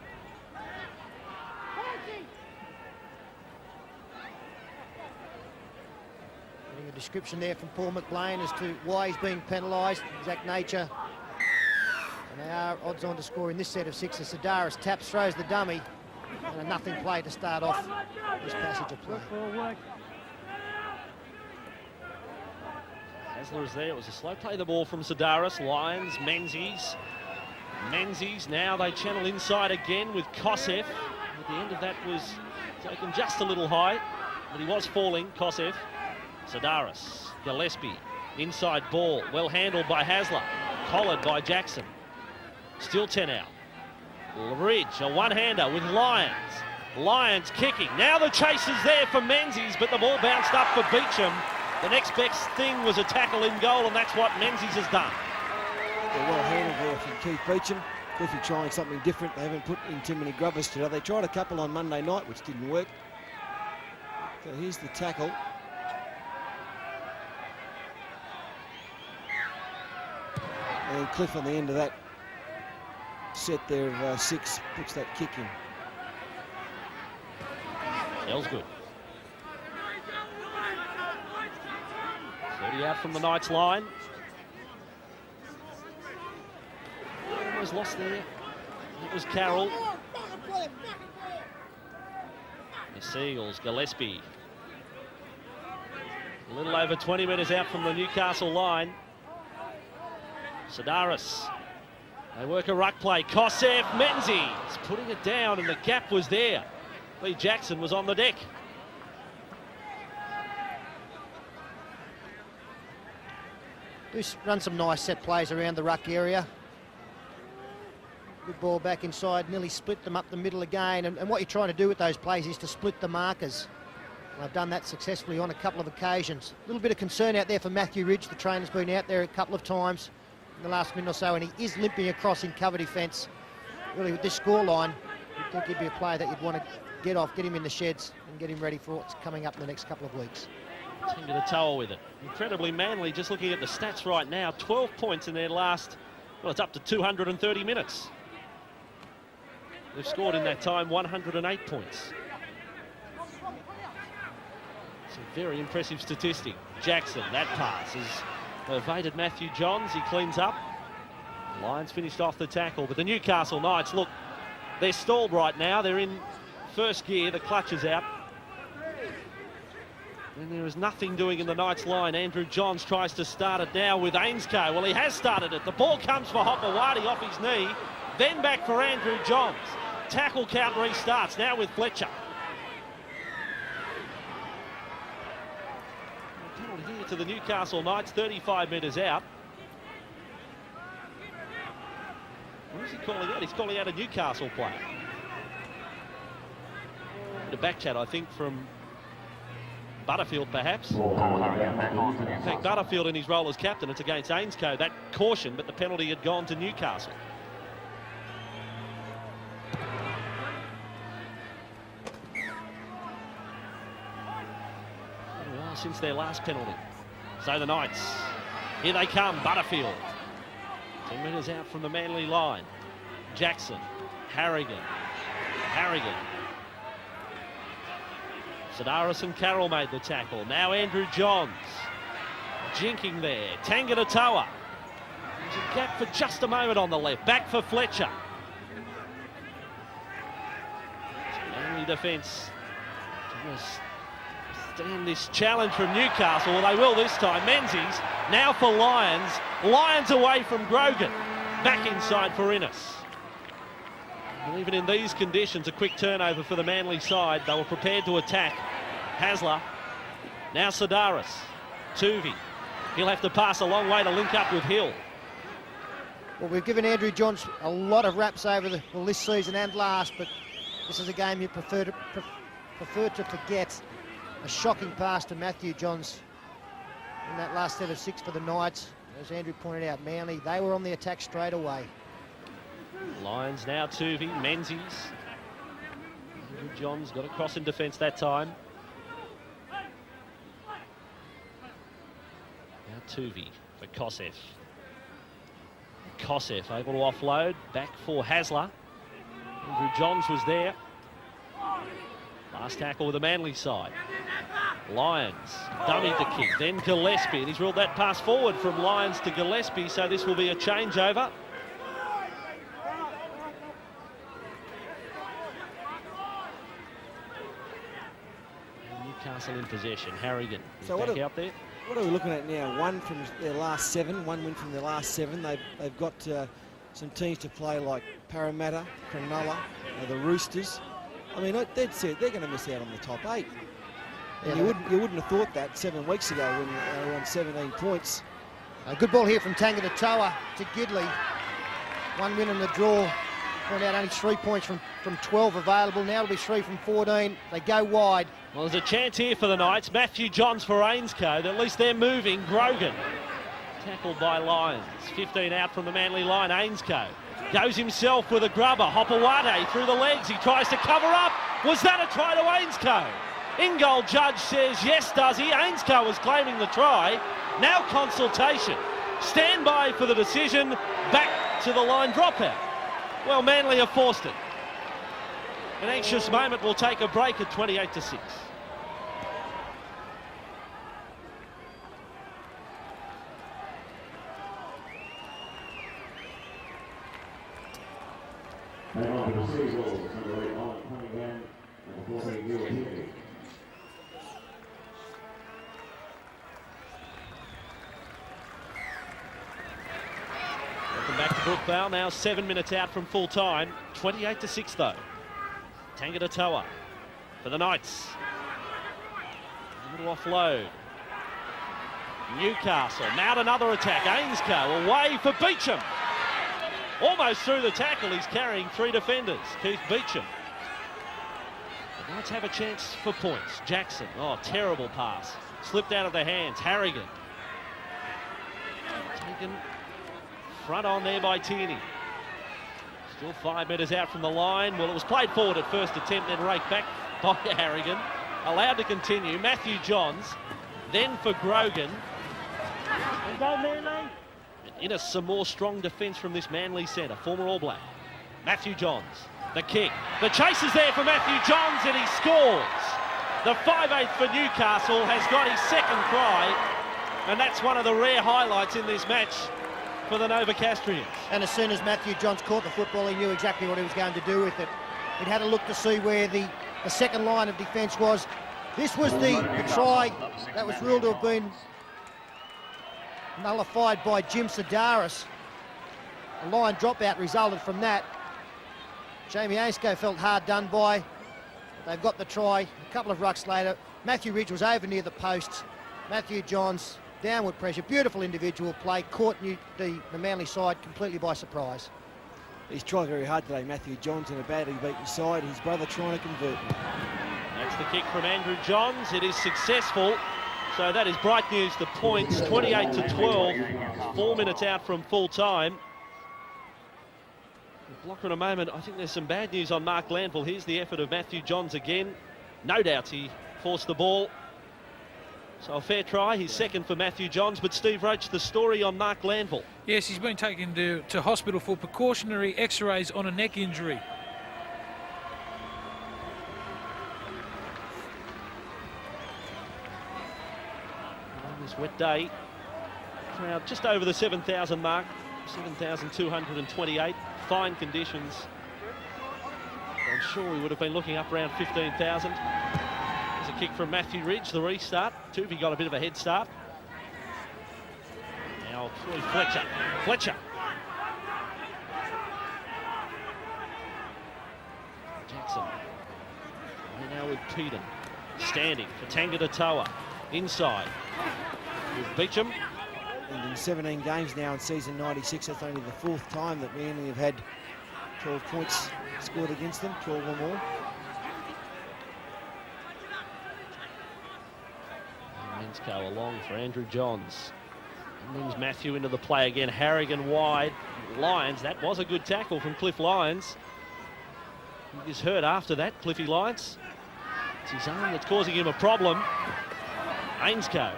Getting a description there from Paul McBlain as to why he's being penalised, exact nature. And they are odds on to score in this set of 6 as Sidaris taps, throws the dummy, and a nothing play to start off this passage of play. Hasler's there. It was a slow play the ball from Sidaris. Lions, Menzies. Menzies, now they channel inside again with Kosev. At the end of that was taken just a little high, but he was falling, Kosev. Sidaris, Gillespie, inside ball, well handled by Hasler. Collared by Jackson. Still 10 out. Ridge, a one-hander with Lyons. Lyons kicking. Now the chase is there for Menzies, but the ball bounced up for Beecham. The next best thing was a tackle in goal, and that's what Menzies has done. Well handled there from Keith Beecham. Cliffy trying something different. They haven't put in too many grubbers today. They tried a couple on Monday night, which didn't work. So here's the tackle. And Cliff on the end of that set there of 6 puts that kick in. Elsgood. 30 out from the Knights line. Was lost there. It was Carroll. The Seagulls, Gillespie. A little over 20 metres out from the Newcastle line. Sidaris. They work a ruck play. Kosev, Menzies putting it down, and the gap was there. Lee Jackson was on the deck. Do run some nice set plays around the ruck area. Good ball back inside, nearly split them up the middle again. And what you're trying to do with those plays is to split the markers. And I've done that successfully on a couple of occasions. A little bit of concern out there for Matthew Ridge. The trainer's been out there a couple of times in the last minute or so, and he is limping across in cover defence. Really, with this scoreline, you'd think he'd be a player that you'd want to get off, get him in the sheds and get him ready for what's coming up in the next couple of weeks. Tangata with it. Incredibly Manly, just looking at the stats right now, 12 points in their last, well, it's up to 230 minutes. They've scored in that time 108 points. It's a very impressive statistic. Jackson, that pass has evaded Matthew Johns. He cleans up. Lions finished off the tackle, but the Newcastle Knights, look, they're stalled right now. They're in first gear, the clutch is out. And there is nothing doing in the Knights line. Andrew Johns tries to start it now with Ainscough. Well, he has started it. The ball comes for Hopewadi off his knee, then back for Andrew Johns. Tackle count restarts now with Fletcher. Penalty here to the Newcastle Knights, 35 metres out. What is he calling out? He's calling out a Newcastle player. A back chat, I think, from Butterfield, perhaps. In fact, Butterfield in his role as captain, it's against Ainscough. That caution, but the penalty had gone to Newcastle. Well, since their last penalty. So the Knights, here they come, Butterfield. 10 metres out from the Manly line. Jackson, Harrigan. Sedaris and Carroll made the tackle. Now Andrew Johns. Jinking there. Tangata. There's a gap for just a moment on the left. Back for Fletcher. Manly defence to stand this challenge from Newcastle. Well, they will this time. Menzies now for Lions. Lions away from Grogan. Back inside for Innes. And even in these conditions, a quick turnover for the Manly side. They were prepared to attack. Hasler. Now Sedaris. Tuvey. He'll have to pass a long way to link up with Hill. Well, we've given Andrew Johns a lot of raps over this season and last, but this is a game you prefer to forget. A shocking pass to Matthew Johns in that last set of 6 for the Knights. As Andrew pointed out, Manly, they were on the attack straight away. Lions now Tuvey, Menzies. Andrew Johns got across in defence that time. Now Tuvey for Kosef. Kosef able to offload, back for Hasler. Andrew Johns was there. Last tackle with the Manly side. Lions, dummy to kick, then Gillespie, and he's ruled that pass forward from Lions to Gillespie, so this will be a changeover. Newcastle in possession. Harrigan So back out there. What are we looking at now? One from their last 7, one win from their last 7. They've got some teams to play like Parramatta, Cronulla, the Roosters. I mean, they're going to miss out on the top 8. And you wouldn't have thought that 7 weeks ago when they were on 17 points. A good ball here from Tangata to Gidley. 1 win in the draw. Point out only 3 points from 12 available. Now it'll be 3 from 14. They go wide. Well, there's a chance here for the Knights. Matthew Johns for Ainscough. At least they're moving. Grogan tackled by Lions. 15 out from the Manly line. Ainscough goes himself with a grubber. Hopewadi through the legs. He tries to cover up. Was that a try to Ainscough? In-goal judge says yes, does he? Ainscough was claiming the try. Now consultation. Stand by for the decision. Back to the line dropout. Well, Manly have forced it. An anxious moment. Will take a break at 28-6. And on to the City Goals, number 8, Owen Cunningham, and 14, Neil Healy. Welcome back to Brookvale. Now 7 minutes out from full time. 28-6 though. Tangata for the Knights. A little offload. Newcastle mount another attack. Ainscough away for Beecham. Almost through the tackle. He's carrying 3 defenders. Keith Beecham. The Knights have a chance for points. Jackson. Oh, terrible pass. Slipped out of their hands. Harrigan. Taken front on there by Tierney. Still 5 metres out from the line. Well, it was played forward at first attempt, then raked back by Harrigan. Allowed to continue. Matthew Johns. Then for Grogan. In some more strong defence from this Manly centre, former All Black. Matthew Johns. The kick. The chase is there for Matthew Johns and he scores. The 5'8" for Newcastle has got his second try, and that's one of the rare highlights in this match for the Novocastrians. And as soon as Matthew Johns caught the football, he knew exactly what he was going to do with it. He'd had a look to see where the second line of defence was. This was the try that was ruled to have been nullified by Jim Sedaris. A line dropout resulted from that. Jamie Ainscough felt hard done by. They've got the try. A couple of rucks later, Matthew Ridge was over near the posts. Matthew Johns, downward pressure, beautiful individual play, caught the Manly side completely by surprise. He's tried very hard today, Matthew Johns, in a badly beaten side. His brother trying to convert. That's the kick from Andrew Johns. It is successful. So that is bright news. The points, 28-12, 4 minutes out from full time. Blocker in a moment. I think there's some bad news on Mark Landville. Here's the effort of Matthew Johns again. No doubt he forced the ball. So a fair try, his second for Matthew Johns. But Steve Roach, the story on Mark Landville. Yes, he's been taken to hospital for precautionary x-rays on a neck injury. On this wet day, crowd just over the 7,000 mark, 7,228. Fine conditions. I'm sure we would have been looking up around 15,000. There's a kick from Matthew Ridge, the restart. Tuvey got a bit of a head start. Now Troy Fletcher. Fletcher. Jackson. Right now with Peden. Standing for Tangata-Toa. Inside. With Beecham. And in 17 games now in season 96, that's only the 4th time that Manly have had 12 points scored against them, 12 or more. Ainscough along for Andrew Johns. Brings Matthew into the play again. Harrigan wide. Lyons, that was a good tackle from Cliff Lyons. He is hurt after that, Cliffy Lyons. It's his arm that's causing him a problem. Ainscough.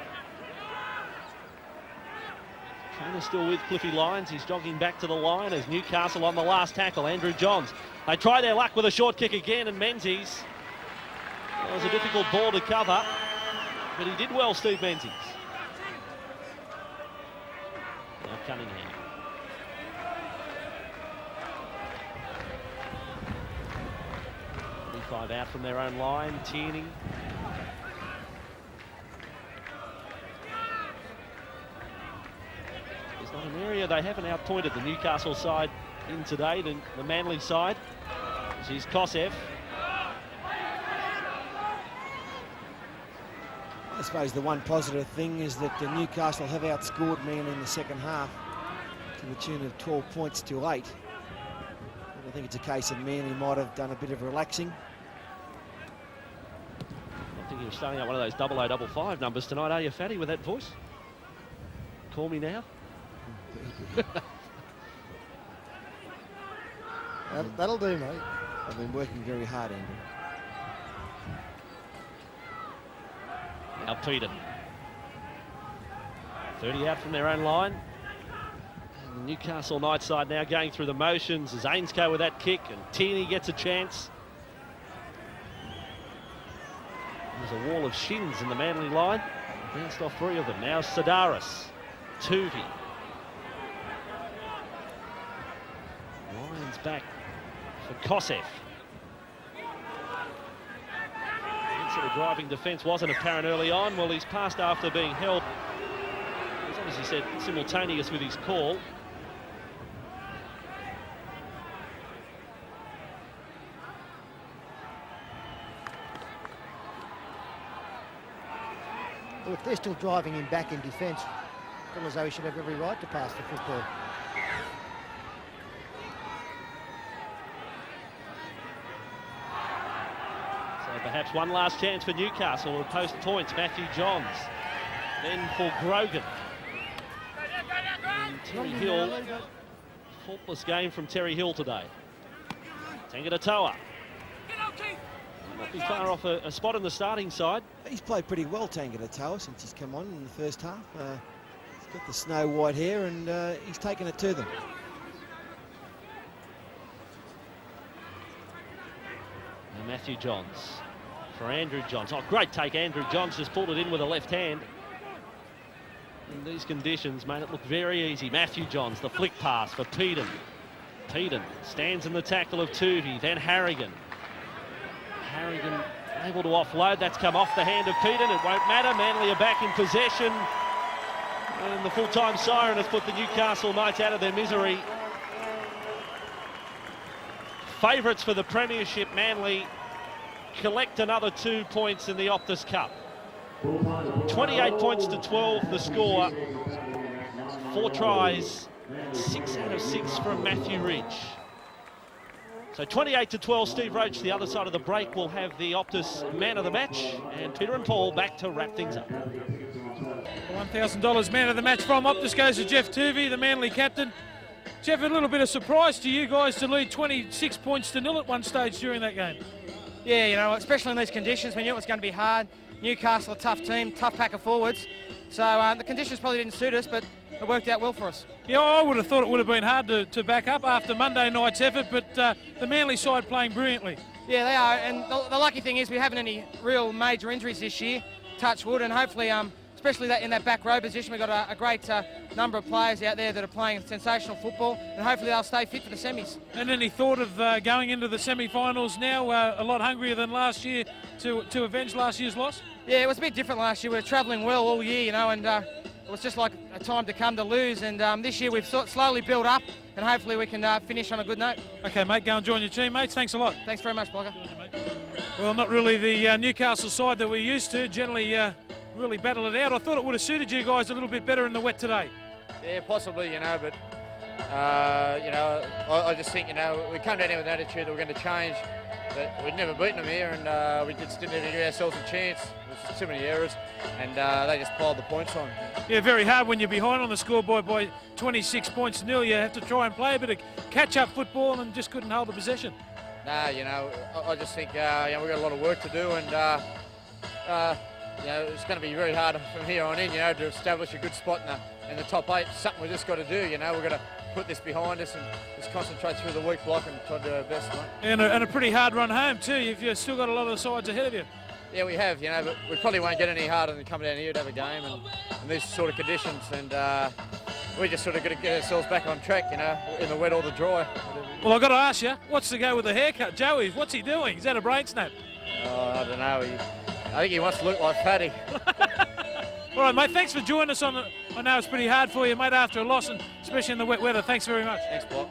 Trainer still with Cliffy Lyons. He's jogging back to the line as Newcastle on the last tackle. Andrew Johns. They try their luck with a short kick again, and Menzies. It was a difficult ball to cover, but he did well, Steve Menzies. Now Cunningham. Five out from their own line. Tierney. It's not an area they haven't outpointed the Newcastle side in today, the Manly side. Here's Kosev. I suppose the one positive thing is that the Newcastle have outscored Manly in the second half to the tune of 12 points to 8. I think it's a case of Manly might have done a bit of relaxing. I think he was starting out one of those 0055 numbers tonight, are you, Fatty, with that voice? Call me now. That'll do, mate. I've been working very hard, Andrew. Now Peden. 30 out from their own line. And the Newcastle Knights side now going through the motions as Ainscough with that kick, and Tierney gets a chance. There's a wall of shins in the Manly line. Bounced off 3 of them. Now Sedaris. Tuvey. Lyons back for Kosev. Sort of driving defence wasn't apparent early on. Well, he's passed after being held. He's obviously said simultaneous with his call. Well, if they're still driving him back in defence, I feel as though he should have every right to pass the football. perhaps one last chance for Newcastle to post points. Matthew Johns. Then for Grogan. And Terry Hill. Faultless game from Terry Hill today. Tangata-Toa. Not be far off a spot in the starting side. He's played pretty well, Tangata-Toa, since he's come on in the first half. He's got the snow white hair and he's taken it to them. Now Matthew Johns for Andrew Johns. Oh, great take. Andrew Johns just pulled it in with a left hand. In these conditions, made it look very easy. Matthew Johns, the flick pass for Peden. Peden stands in the tackle of Tuvey, then Harrigan. Harrigan able to offload. That's come off the hand of Peden. It won't matter. Manly are back in possession. And the full-time siren has put the Newcastle Knights out of their misery. Favourites for the premiership, Manly collect another 2 points in the Optus Cup. 28 points to 12 the score. 4 tries, 6 out of 6 from Matthew Ridge. So 28 to 12, Steve Roach, the other side of the break, will have the Optus man of the match, and Peter and Paul back to wrap things up. $1,000 man of the match from Optus goes to Jeff Tuvey, the Manly captain. Jeff, a little bit of surprise to you guys to lead 26 points to 0 at one stage during that game. Yeah, you know, especially in these conditions, we knew it was going to be hard. Newcastle, a tough team, tough pack of forwards. So the conditions probably didn't suit us, but it worked out well for us. Yeah, I would have thought it would have been hard to back up after Monday night's effort, but the Manly side playing brilliantly. Yeah, they are, and the lucky thing is we haven't any real major injuries this year, touch wood, and hopefully, especially in that back row position, we've got a great number of players out there that are playing sensational football, and hopefully they'll stay fit for the semis. And any thought of going into the semi-finals now, a lot hungrier than last year to avenge last year's loss? Yeah, it was a bit different last year. We were travelling well all year, you know, and it was just like a time to come to lose, and this year we've slowly built up, and hopefully we can finish on a good note. Okay, mate, go and join your teammates. Thanks a lot. Thanks very much, Blogger. Well, not really the Newcastle side that we're used to. Generally, really battle it out. I thought it would have suited you guys a little bit better in the wet today. Yeah, possibly, you know, but, you know, I just think, you know, we come down here with an attitude that we're going to change, but we'd never beaten them here, and we just didn't even give ourselves a chance. There's too many errors, and they just piled the points on. Yeah, very hard when you're behind on the scoreboard by 26 points to 0. You have to try and play a bit of catch-up football and just couldn't hold the possession. Nah, you know, I just think, you know, we've got a lot of work to do, and, you know, it's going to be very hard from here on in, you know, to establish a good spot in the top 8. Something we've just got to do, you know. We've got to put this behind us and just concentrate through the weak block and try to do our best, mate. And a pretty hard run home too. You've still got a lot of the sides ahead of you. Yeah, we have, you know, but we probably won't get any harder than coming down here to have a game and these sort of conditions, and we just sort of got to get ourselves back on track, you know, in the wet or the dry. Well, I've got to ask you, what's the go with the haircut? Joey, what's he doing? Is that a brain snap? Oh, I don't know. I think he wants to look like Paddy. All right, mate, thanks for joining us I know it's pretty hard for you, mate, after a loss, and especially in the wet weather. Thanks very much. Thanks, Bob.